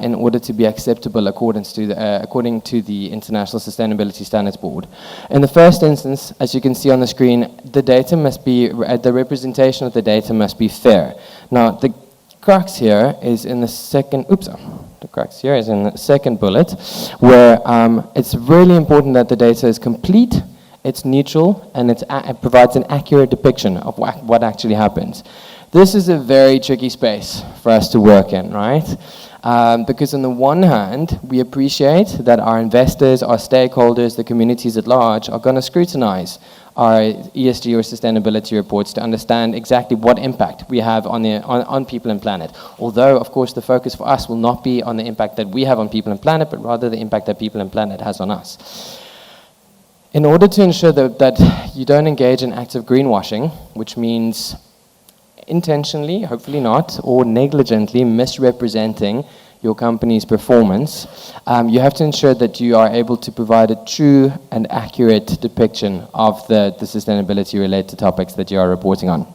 in order to be acceptable according to the International Sustainability Standards Board. In the first instance, as you can see on the screen, the data must be, the representation of the data must be fair. Now, the crux here is in the second, the crux here is in the second bullet, where it's really important that the data is complete, it's neutral, and it provides an accurate depiction of what actually happens. This is a very tricky space for us to work in, right? Because on the one hand, we appreciate that our investors, our stakeholders, the communities at large are going to scrutinize our ESG or sustainability reports to understand exactly what impact we have on people and planet. Although, of course, the focus for us will not be on the impact that we have on people and planet, but rather the impact that people and planet has on us. In order to ensure that you don't engage in acts of greenwashing, which means intentionally, hopefully not, or negligently misrepresenting your company's performance, you have to ensure that you are able to provide a true and accurate depiction of the sustainability-related topics that you are reporting on.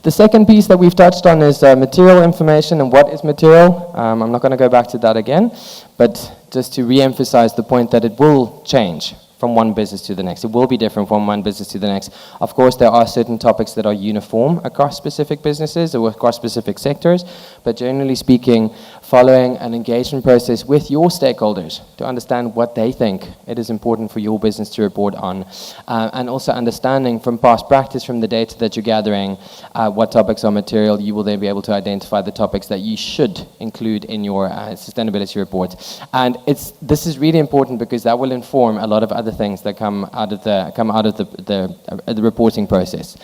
The second piece that we've touched on is material information and what is material. I'm not going to go back to that again, but just to re-emphasize the point that it will change from one business to the next. It will be different from one business to the next. Of course, there are certain topics that are uniform across specific businesses or across specific sectors, but generally speaking, following an engagement process with your stakeholders to understand what they think it is important for your business to report on, and also understanding from past practice, from the data that you're gathering, what topics are material, you will then be able to identify the topics that you should include in your sustainability report. And this is really important because that will inform a lot of other things that come out of the reporting process.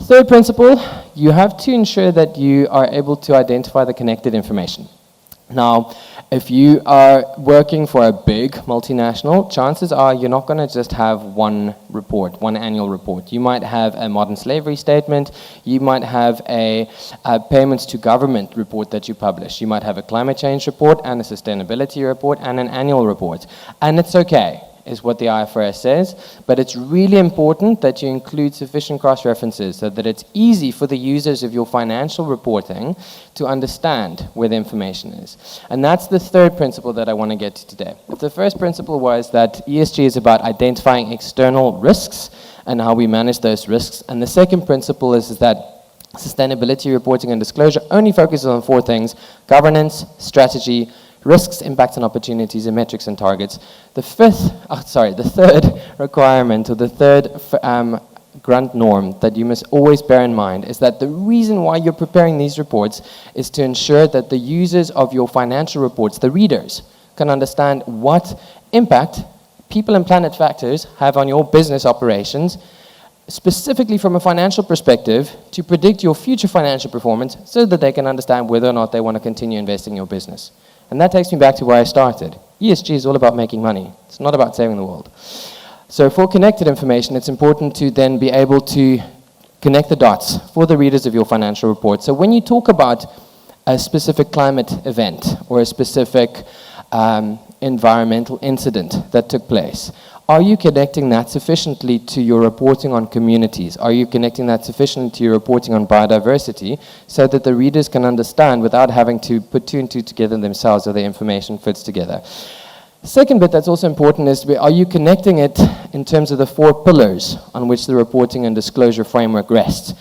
Third principle, you have to ensure that you are able to identify the connected information. Now, if you are working for a big multinational, chances are you're not going to just have one report, one annual report. You might have a modern slavery statement. You might have a payments to government report that you publish. You might have a climate change report and a sustainability report and an annual report. And it's okay, is what the IFRS says, but it's really important that you include sufficient cross-references so that it's easy for the users of your financial reporting to understand where the information is. And that's the third principle that I want to get to today. The first principle was that ESG is about identifying external risks and how we manage those risks. And the second principle is that sustainability reporting and disclosure only focuses on four things: governance, strategy, risks, impacts and opportunities, and metrics and targets. The third requirement, or the third grunt norm that you must always bear in mind is that the reason why you're preparing these reports is to ensure that the users of your financial reports, the readers, can understand what impact people and planet factors have on your business operations, specifically from a financial perspective, to predict your future financial performance so that they can understand whether or not they want to continue investing in your business. And that takes me back to where I started. ESG is all about making money. It's not about saving the world. So for connected information, it's important to then be able to connect the dots for the readers of your financial report. So when you talk about a specific climate event or a specific environmental incident that took place, are you connecting that sufficiently to your reporting on communities? Are you connecting that sufficiently to your reporting on biodiversity so that the readers can understand without having to put two and two together themselves so the information fits together? Second bit that's also important is, are you connecting it in terms of the four pillars on which the reporting and disclosure framework rests?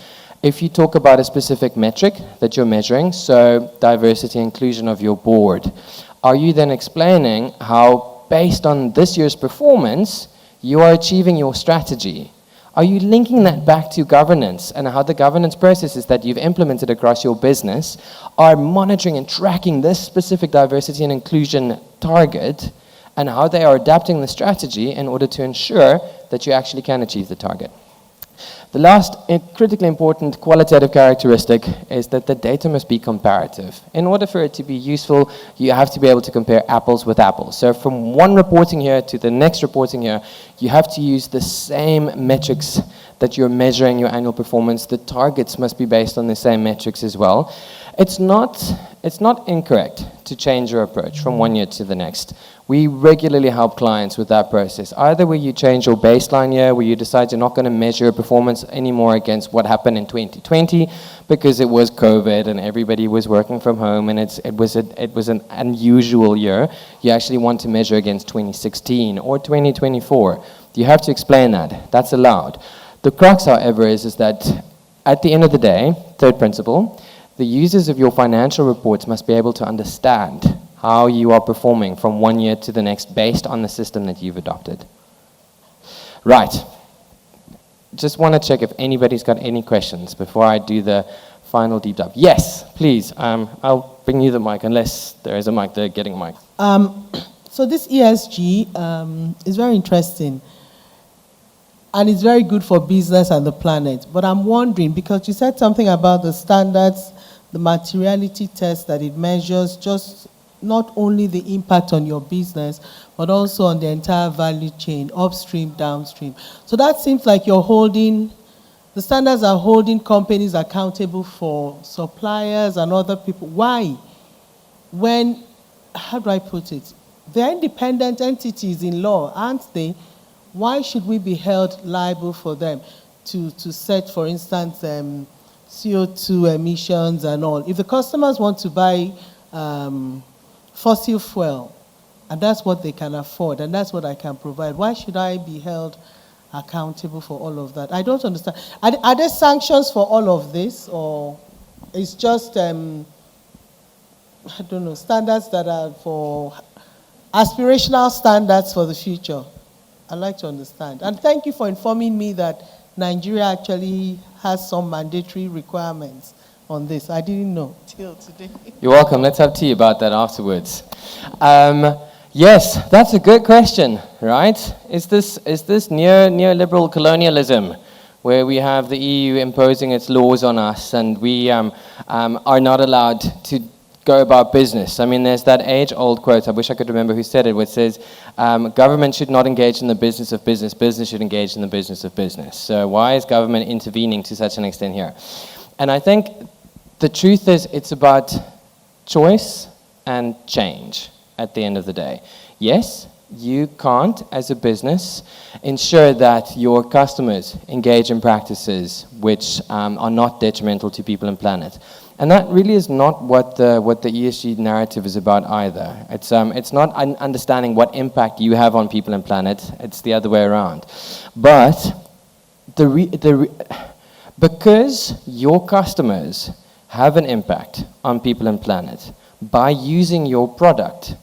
If you talk about a specific metric that you're measuring, so diversity and inclusion of your board, are you then explaining how, based on this year's performance, you are achieving your strategy? Are you linking that back to governance and how the governance processes that you've implemented across your business are monitoring and tracking this specific diversity and inclusion target and how they are adapting the strategy in order to ensure that you actually can achieve the target? The last critically important qualitative characteristic is that the data must be comparative. In order for it to be useful, you have to be able to compare apples with apples. So from one reporting here to the next reporting here, you have to use the same metrics that you're measuring your annual performance. The targets must be based on the same metrics as well. It's not incorrect to change your approach from one year to the next. We regularly help clients with that process. Either where you change your baseline year, where you decide you're not going to measure your performance anymore against what happened in 2020 because it was COVID and everybody was working from home and it was an unusual year. You actually want to measure against 2016 or 2024. You have to explain that. That's allowed. The crux, however, is that at the end of the day, third principle, the users of your financial reports must be able to understand how you are performing from one year to the next based on the system that you've adopted. Right. Just want to check if anybody's got any questions before I do the final deep dive. Yes, please. I'll bring you the mic unless there is a mic there, getting a mic. So this ESG is very interesting. And it's very good for business and the planet. But I'm wondering, because you said something about the standards, the materiality test that it measures, just not only the impact on your business, but also on the entire value chain, upstream, downstream. So that seems like the standards are holding companies accountable for suppliers and other people. Why? How do I put it? They're independent entities in law, aren't they? Why should we be held liable for them to set, for instance, CO2 emissions and all? If the customers want to buy fossil fuel, and that's what they can afford, and that's what I can provide, why should I be held accountable for all of that? I don't understand. Are there sanctions for all of this, or it's just, I don't know, standards that are for aspirational standards for the future? I'd like to understand. And thank you for informing me that Nigeria actually has some mandatory requirements on this. I didn't know till today. You're welcome. Let's have tea about that afterwards. Yes, that's a good question, right? Is this neoliberal colonialism where we have the EU imposing its laws on us and we are not allowed to go about business? I mean, there's that age-old quote, I wish I could remember who said it, which says, government should not engage in the business of business, business should engage in the business of business. So why is government intervening to such an extent here? And I think the truth is it's about choice and change at the end of the day. Yes, you can't, as a business, ensure that your customers engage in practices which are not detrimental to people and planet. And that really is not what the ESG narrative is about either. It's not understanding what impact you have on people and planet. It's the other way around. But because your customers have an impact on people and planet by using your product,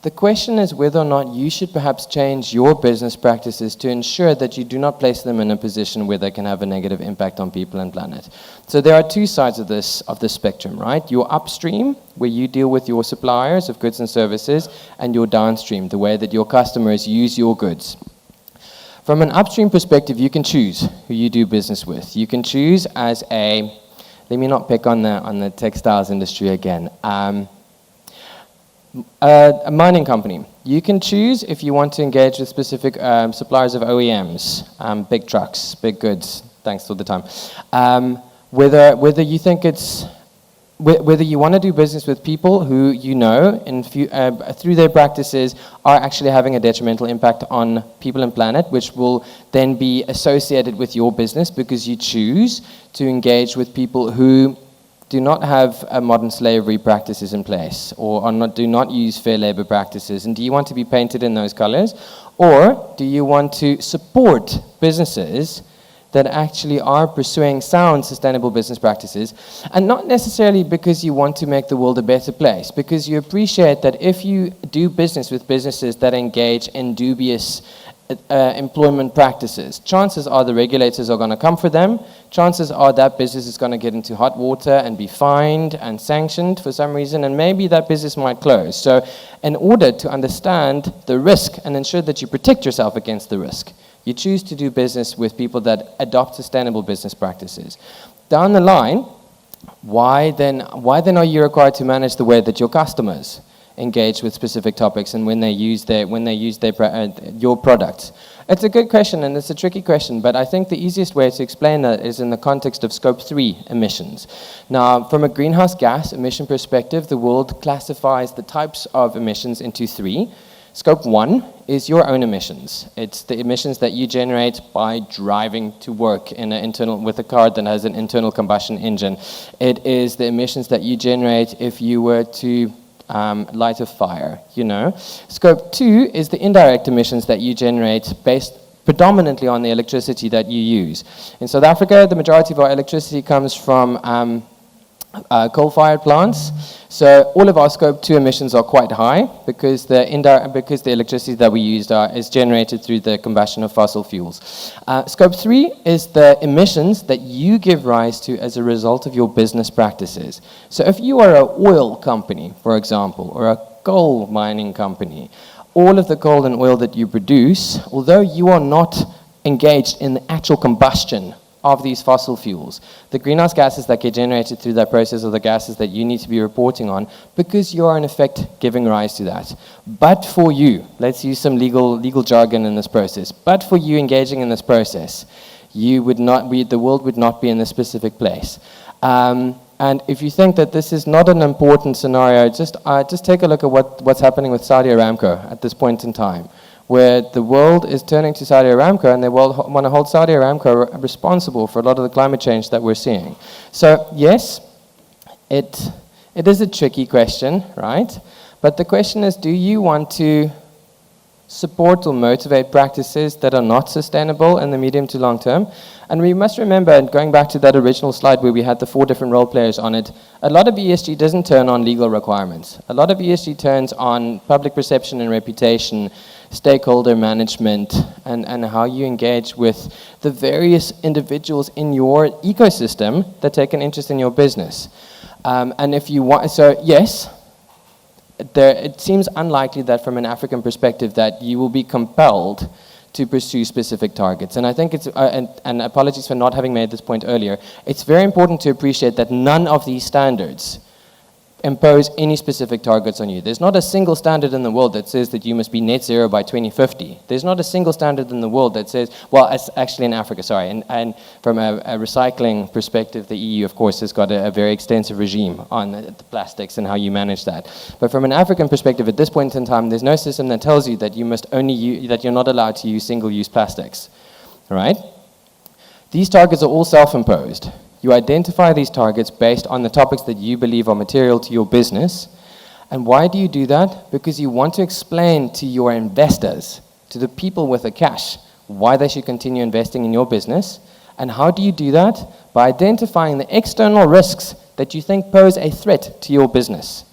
the question is whether or not you should perhaps change your business practices to ensure that you do not place them in a position where they can have a negative impact on people and planet. So there are two sides of this spectrum, right? Your upstream, where you deal with your suppliers of goods and services, and your downstream, the way that your customers use your goods. From an upstream perspective, you can choose who you do business with. You can choose as let me not pick on the textiles industry again. A mining company. You can choose if you want to engage with specific suppliers of OEMs, big trucks, big goods, thanks all the time. Whether you think whether you want to do business with people who you know through their practices are actually having a detrimental impact on people and planet, which will then be associated with your business because you choose to engage with people who do not have modern slavery practices in place or do not use fair labor practices. And do you want to be painted in those colors? Or do you want to support businesses that actually are pursuing sound, sustainable business practices, and not necessarily because you want to make the world a better place, because you appreciate that if you do business with businesses that engage in dubious employment practices, chances are the regulators are going to come for them. Chances are that business is going to get into hot water and be fined and sanctioned for some reason, and maybe that business might close. So in order to understand the risk and ensure that you protect yourself against the risk, you choose to do business with people that adopt sustainable business practices. Down the line, why then are you required to manage the way that your customers engage with specific topics and when they use your products? It's a good question and it's a tricky question, but I think the easiest way to explain that is in the context of Scope 3 emissions. Now, from a greenhouse gas emission perspective, the world classifies the types of emissions into 3. Scope 1 is your own emissions. It's the emissions that you generate by driving to work with a car that has an internal combustion engine. It is the emissions that you generate if you were to light a fire, Scope 2 is the indirect emissions that you generate based predominantly on the electricity that you use. In South Africa, the majority of our electricity comes from coal-fired plants. So all of our Scope 2 emissions are quite high because the electricity that we use is generated through the combustion of fossil fuels. Scope 3 is the emissions that you give rise to as a result of your business practices. So if you are an oil company, for example, or a coal mining company, all of the coal and oil that you produce, although you are not engaged in the actual combustion of these fossil fuels, the greenhouse gases that get generated through that process are the gases that you need to be reporting on because you are in effect giving rise to that. But for you, let's use some legal jargon in this process, but for you engaging in this process, the world would not be in this specific place. And if you think that this is not an important scenario, just take a look at what's happening with Saudi Aramco at this point in time, where the world is turning to Saudi Aramco and they want to hold Saudi Aramco responsible for a lot of the climate change that we're seeing. So yes, it is a tricky question, right? But the question is, do you want to support or motivate practices that are not sustainable in the medium to long term? And we must remember, and going back to that original slide where we had the 4 different role players on it, a lot of ESG doesn't turn on legal requirements. A lot of ESG turns on public perception and reputation, stakeholder management, and how you engage with the various individuals in your ecosystem that take an interest in your business. And if you want, so yes, it seems unlikely that from an African perspective that you will be compelled to pursue specific targets. And I think it's, and apologies for not having made this point earlier, it's very important to appreciate that none of these standards impose any specific targets on you. There's not a single standard in the world that says that you must be net zero by 2050. There's not a single standard in the world that says, well, it's actually in Africa, sorry, and from a recycling perspective, the EU, of course, has got a very extensive regime on the plastics and how you manage that. But from an African perspective, at this point in time, there's no system that tells you that you must only that you're not allowed to use single-use plastics, all right? These targets are all self-imposed. You identify these targets based on the topics that you believe are material to your business. And why do you do that? Because you want to explain to your investors, to the people with the cash, why they should continue investing in your business. And how do you do that? By identifying the external risks that you think pose a threat to your business.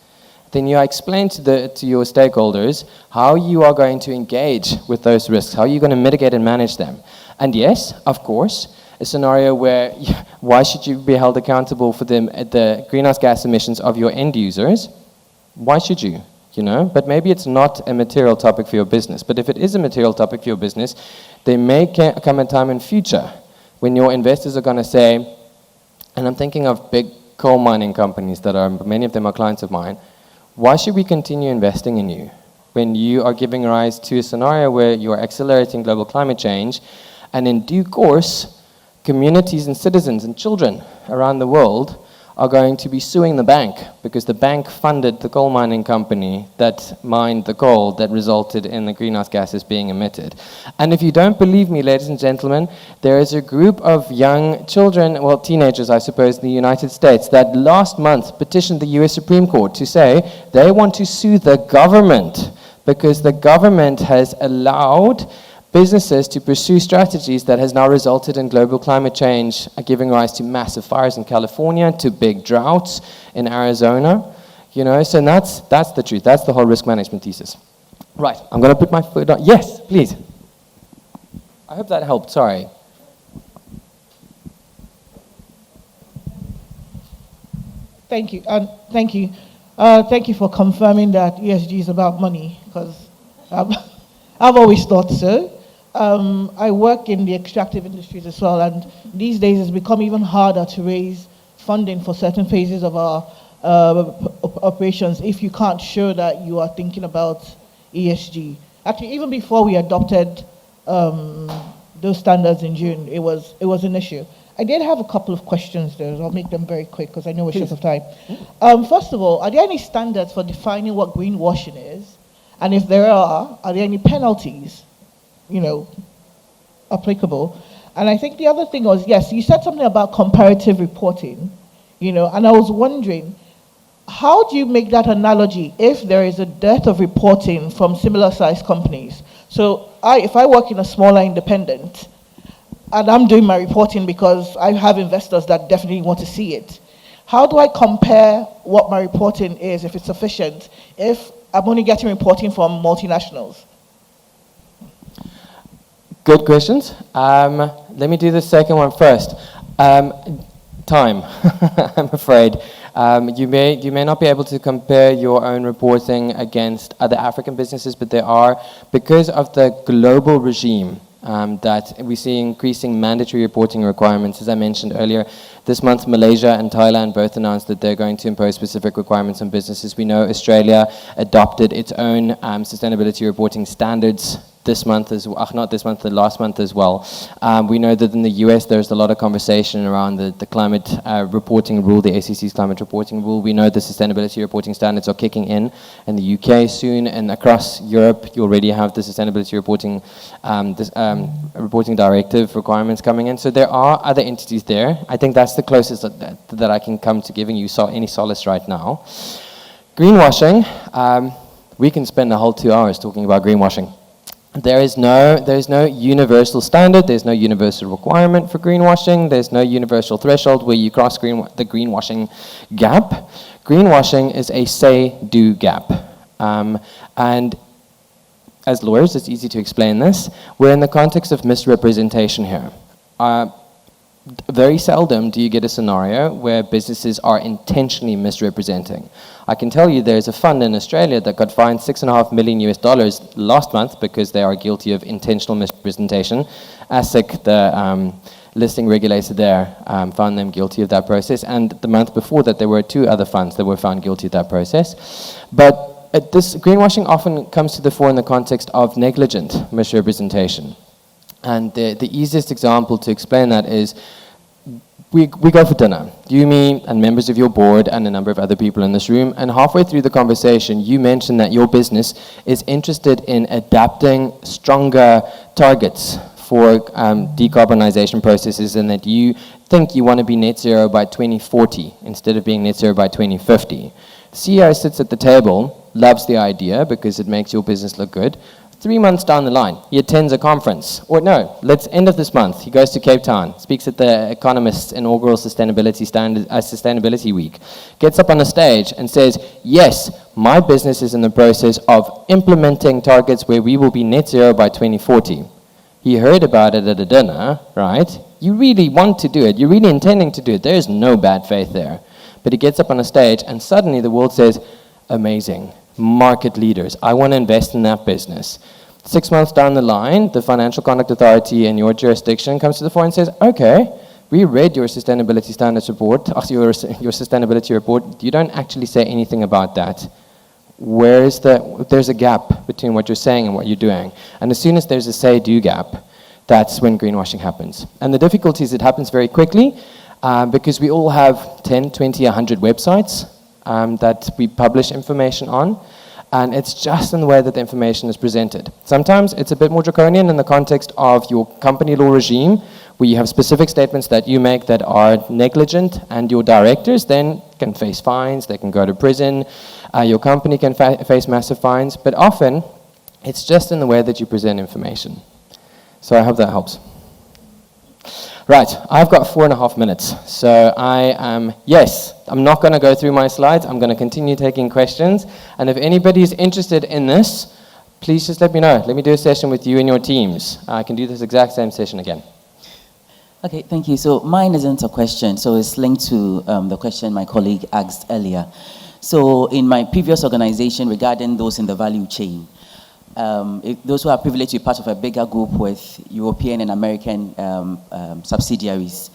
Then you explain to your stakeholders how you are going to engage with those risks, how you're going to mitigate and manage them. And yes, of course, a scenario where why should you be held accountable for the greenhouse gas emissions of your end users? Why should you? You know, but maybe it's not a material topic for your business. But if it is a material topic for your business, there may come a time in future when your investors are going to say, and I'm thinking of big coal mining companies that are, many of them are clients of mine, why should we continue investing in you when you are giving rise to a scenario where you are accelerating global climate change, and in due course, communities and citizens and children around the world are going to be suing the bank because the bank funded the coal mining company that mined the coal that resulted in the greenhouse gases being emitted. And if you don't believe me, ladies and gentlemen, there is a group of young children, well, teenagers, I suppose, in the United States that last month petitioned the US Supreme Court to say they want to sue the government because the government has allowed businesses to pursue strategies that has now resulted in global climate change, giving rise to massive fires in California, to big droughts in Arizona. You know, so that's the truth. That's the whole risk management thesis. Right, I'm going to put my foot on. Yes, please. I hope that helped. Sorry. Thank you. Thank you. Thank you for confirming that ESG is about money, because I've always thought so. I work in the extractive industries as well, and these days it's become even harder to raise funding for certain phases of our operations if you can't show that you are thinking about ESG. Actually, even before we adopted those standards in June, it was an issue. I did have a couple of questions though, so I'll make them very quick because I know we're short of time. First of all, are there any standards for defining what greenwashing is? And if there are there any penalties, you know, applicable? And I think the other thing was, yes, you said something about comparative reporting, you know, and I was wondering, how do you make that analogy if there is a dearth of reporting from similar sized companies? So if I work in a smaller independent, and I'm doing my reporting because I have investors that definitely want to see it, how do I compare what my reporting is, if it's sufficient, if I'm only getting reporting from multinationals? Good questions. Let me do the second one first. Time, I'm afraid. You may not be able to compare your own reporting against other African businesses, but there are, because of the global regime, that we see increasing mandatory reporting requirements. As I mentioned earlier, this month Malaysia and Thailand both announced that they're going to impose specific requirements on businesses. We know Australia adopted its own sustainability reporting standards this month as well, not this month, the last month as well. We know that in the US there's a lot of conversation around the climate reporting rule, the ACC's climate reporting rule. We know the sustainability reporting standards are kicking in the UK soon, and across Europe you already have the sustainability reporting reporting directive requirements coming in. So there are other entities there. I think that's the closest that I can come to giving you any solace right now. Greenwashing, we can spend the whole 2 hours talking about greenwashing. There is no universal standard, there's no universal requirement for greenwashing, there's no universal threshold where you cross the greenwashing gap. Greenwashing is a say-do gap. And as lawyers, it's easy to explain this. We're in the context of misrepresentation here. Very seldom do you get a scenario where businesses are intentionally misrepresenting. I can tell you there's a fund in Australia that got fined $6.5 million last month because they are guilty of intentional misrepresentation. ASIC, the listing regulator there, found them guilty of that process. And the month before that, there were 2 other funds that were found guilty of that process. But this greenwashing often comes to the fore in the context of negligent misrepresentation. And the easiest example to explain that is we go for dinner, you, me, and members of your board, and a number of other people in this room, and halfway through the conversation, you mention that your business is interested in adapting stronger targets for decarbonization processes, and that you think you want to be net zero by 2040 instead of being net zero by 2050. The CEO sits at the table, loves the idea because it makes your business look good. 3 months down the line, he attends a conference. Or no, end of this month, he goes to Cape Town, speaks at the Economist's inaugural Sustainability Week, gets up on a stage and says, yes, my business is in the process of implementing targets where we will be net zero by 2040. He heard about it at a dinner, right? You really want to do it. You're really intending to do it. There is no bad faith there. But he gets up on a stage and suddenly the world says, amazing. Market leaders. I want to invest in that business. 6 months down the line, the Financial Conduct Authority in your jurisdiction comes to the fore and says, okay, we read your sustainability standards report, your sustainability report. You don't actually say anything about that. There's a gap between what you're saying and what you're doing. And as soon as there's a say-do gap, that's when greenwashing happens. And the difficulty is it happens very quickly because we all have 10, 20, 100 websites that we publish information on, and it's just in the way that the information is presented. Sometimes it's a bit more draconian in the context of your company law regime, where you have specific statements that you make that are negligent, and your directors then can face fines, they can go to prison, your company can face massive fines, but often it's just in the way that you present information. So I hope that helps. Right, I've got 4.5 minutes, so I'm not going to go through my slides. I'm going to continue taking questions, and if anybody's interested in this, please just let me know. Let me do a session with you and your teams. I can do this exact same session again. Okay, thank you. So mine isn't a question, so it's linked to the question my colleague asked earlier. So in my previous organization regarding those in the value chain, those who are privileged to be part of a bigger group with European and American subsidiaries,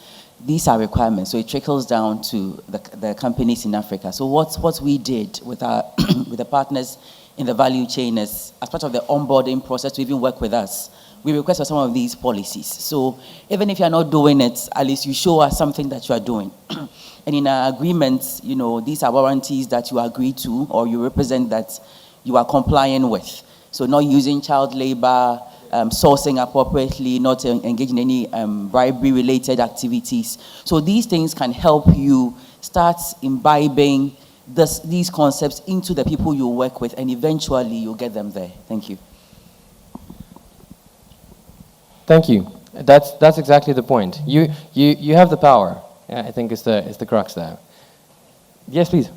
these are requirements. So it trickles down to the companies in Africa. So what we did with our with the partners in the value chain is, as part of the onboarding process to even work with us, we request for some of these policies. So even if you're not doing it, at least you show us something that you are doing. And in our agreements, these are warranties that you agree to or you represent that you are complying with. So not using child labor, sourcing appropriately, not engaging in any bribery-related activities. So these things can help you start imbibing these concepts into the people you work with, and eventually you'll get them there. Thank you. Thank you. That's exactly the point. You have the power. I think is the crux there. Yes, please.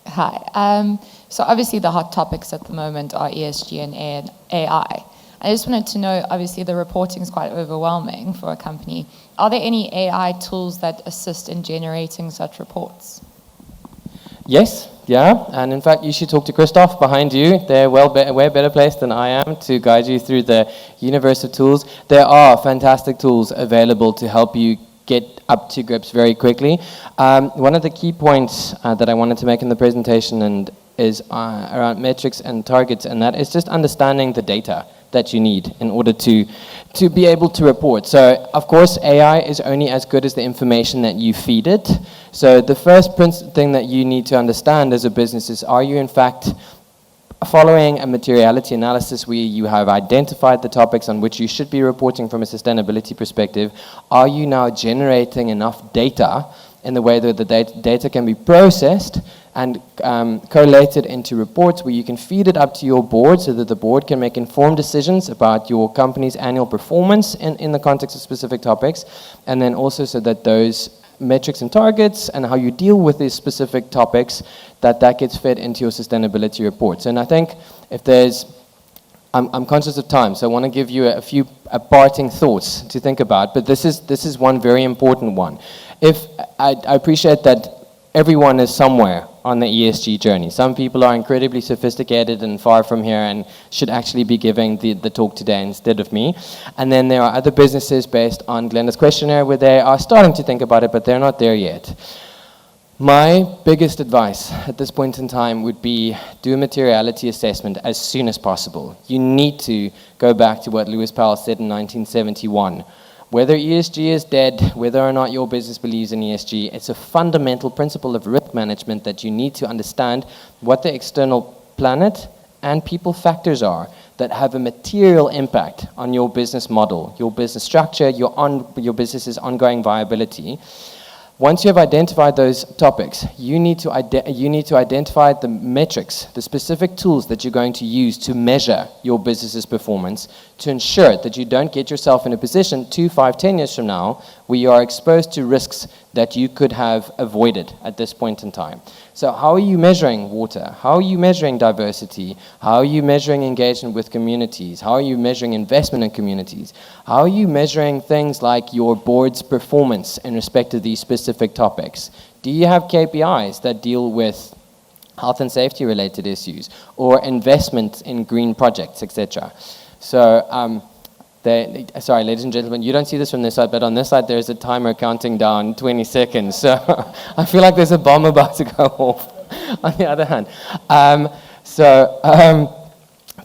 Hi. So obviously the hot topics at the moment are ESG and AI. I just wanted to know, obviously the reporting is quite overwhelming for a company. Are there any AI tools that assist in generating such reports? Yes, yeah, and in fact you should talk to Christoph behind you. They're way better placed than I am to guide you through the universe of tools. There are fantastic tools available to help you get up to grips very quickly. One of the key points that I wanted to make in the presentation is around metrics and targets, and that is just understanding the data that you need in order to be able to report. So, of course, AI is only as good as the information that you feed it. So the first thing that you need to understand as a business is, are you in fact following a materiality analysis where you have identified the topics on which you should be reporting from a sustainability perspective? Are you now generating enough data in the way that the data can be processed and collated into reports where you can feed it up to your board so that the board can make informed decisions about your company's annual performance in the context of specific topics, and then also so that those metrics and targets and how you deal with these specific topics, that gets fed into your sustainability reports. And I think if there's, I'm conscious of time, so I want to give you a few parting thoughts to think about, but this is one very important one. I appreciate that everyone is somewhere on the ESG journey. Some people are incredibly sophisticated and far from here and should actually be giving the talk today instead of me. And then there are other businesses based on Glenda's questionnaire where they are starting to think about it, but they're not there yet. My biggest advice at this point in time would be do a materiality assessment as soon as possible. You need to go back to what Lewis Powell said in 1971. Whether ESG is dead, whether or not your business believes in ESG, it's a fundamental principle of risk management that you need to understand what the external planet and people factors are that have a material impact on your business model, your business structure, your business's ongoing viability. Once you have identified those topics, you need to identify the metrics, the specific tools that you're going to use to measure your business's performance to ensure that you don't get yourself in a position 2, 5, 10 years from now where you are exposed to risks that you could have avoided at this point in time. So how are you measuring water? How are you measuring diversity? How are you measuring engagement with communities? How are you measuring investment in communities? How are you measuring things like your board's performance in respect to these specific topics? Do you have KPIs that deal with health and safety related issues or investment in green projects, etc.? So, sorry, ladies and gentlemen, you don't see this from this side, but on this side there's a timer counting down 20 seconds. So I feel like there's a bomb about to go off on the other hand.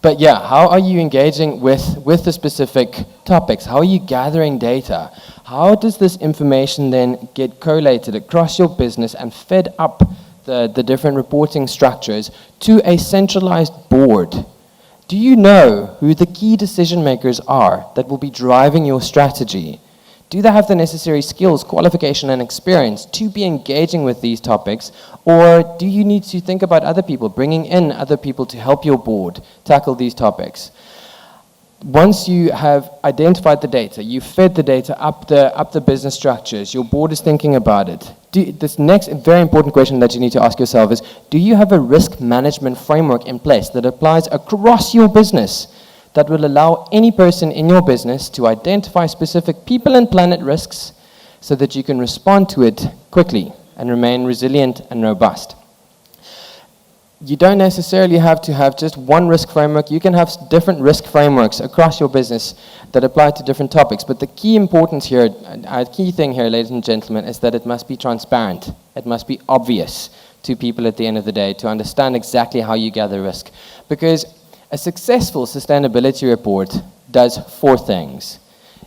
But yeah, how are you engaging with the specific topics? How are you gathering data? How does this information then get collated across your business and fed up the different reporting structures to a centralized board? Do you know who the key decision makers are that will be driving your strategy? Do they have the necessary skills, qualification, and experience to be engaging with these topics? Or do you need to think about other people, bringing in other people to help your board tackle these topics? Once you have identified the data, you've fed the data up the business structures, your board is thinking about it. This next very important question that you need to ask yourself is, do you have a risk management framework in place that applies across your business that will allow any person in your business to identify specific people and planet risks so that you can respond to it quickly and remain resilient and robust? You don't necessarily have to have just one risk framework. You can have different risk frameworks across your business that apply to different topics. But the key importance here, key thing here, ladies and gentlemen, is that it must be transparent. It must be obvious to people at the end of the day to understand exactly how you gather risk. Because a successful sustainability report does 4 things.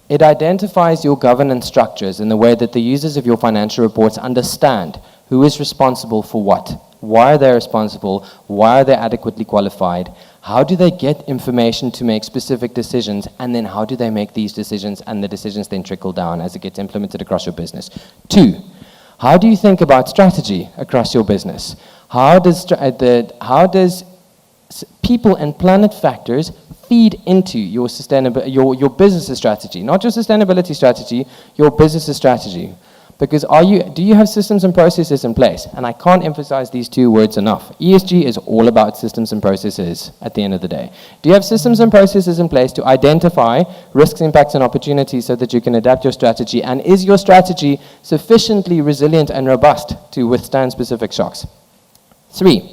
It identifies your governance structures in the way that the users of your financial reports understand who is responsible for what. Why are they responsible? Why are they adequately qualified? How do they get information to make specific decisions? And then how do they make these decisions and the decisions then trickle down as it gets implemented across your business? 2, how do you think about strategy across your business? How does people and planet factors feed into your business strategy? Not your sustainability strategy, your business strategy. Because do you have systems and processes in place? And I can't emphasize these two words enough. ESG is all about systems and processes at the end of the day. Do you have systems and processes in place to identify risks, impacts, and opportunities so that you can adapt your strategy? And is your strategy sufficiently resilient and robust to withstand specific shocks? 3,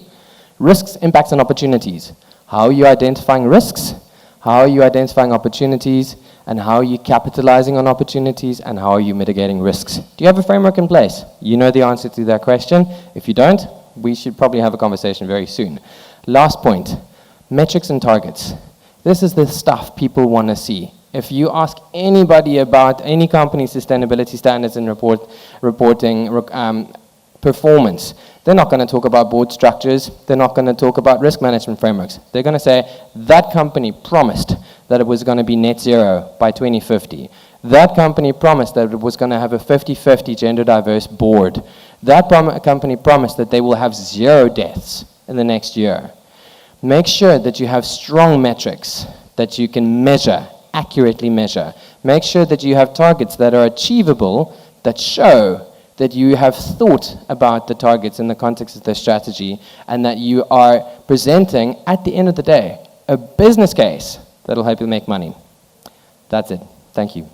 risks, impacts, and opportunities. How are you identifying risks? How are you identifying opportunities? And how are you capitalizing on opportunities, and how are you mitigating risks? Do you have a framework in place? You know the answer to that question. If you don't, we should probably have a conversation very soon. Last point, metrics and targets. This is the stuff people want to see. If you ask anybody about any company's sustainability standards and reporting performance, they're not going to talk about board structures. They're not going to talk about risk management frameworks. They're going to say, that company promised that it was going to be net zero by 2050. That company promised that it was going to have a 50-50 gender diverse board. That company promised that they will have 0 deaths in the next year. Make sure that you have strong metrics that you can measure, accurately measure. Make sure that you have targets that are achievable, that show that you have thought about the targets in the context of their strategy, and that you are presenting, at the end of the day, a business case that'll help you make money. That's it. Thank you.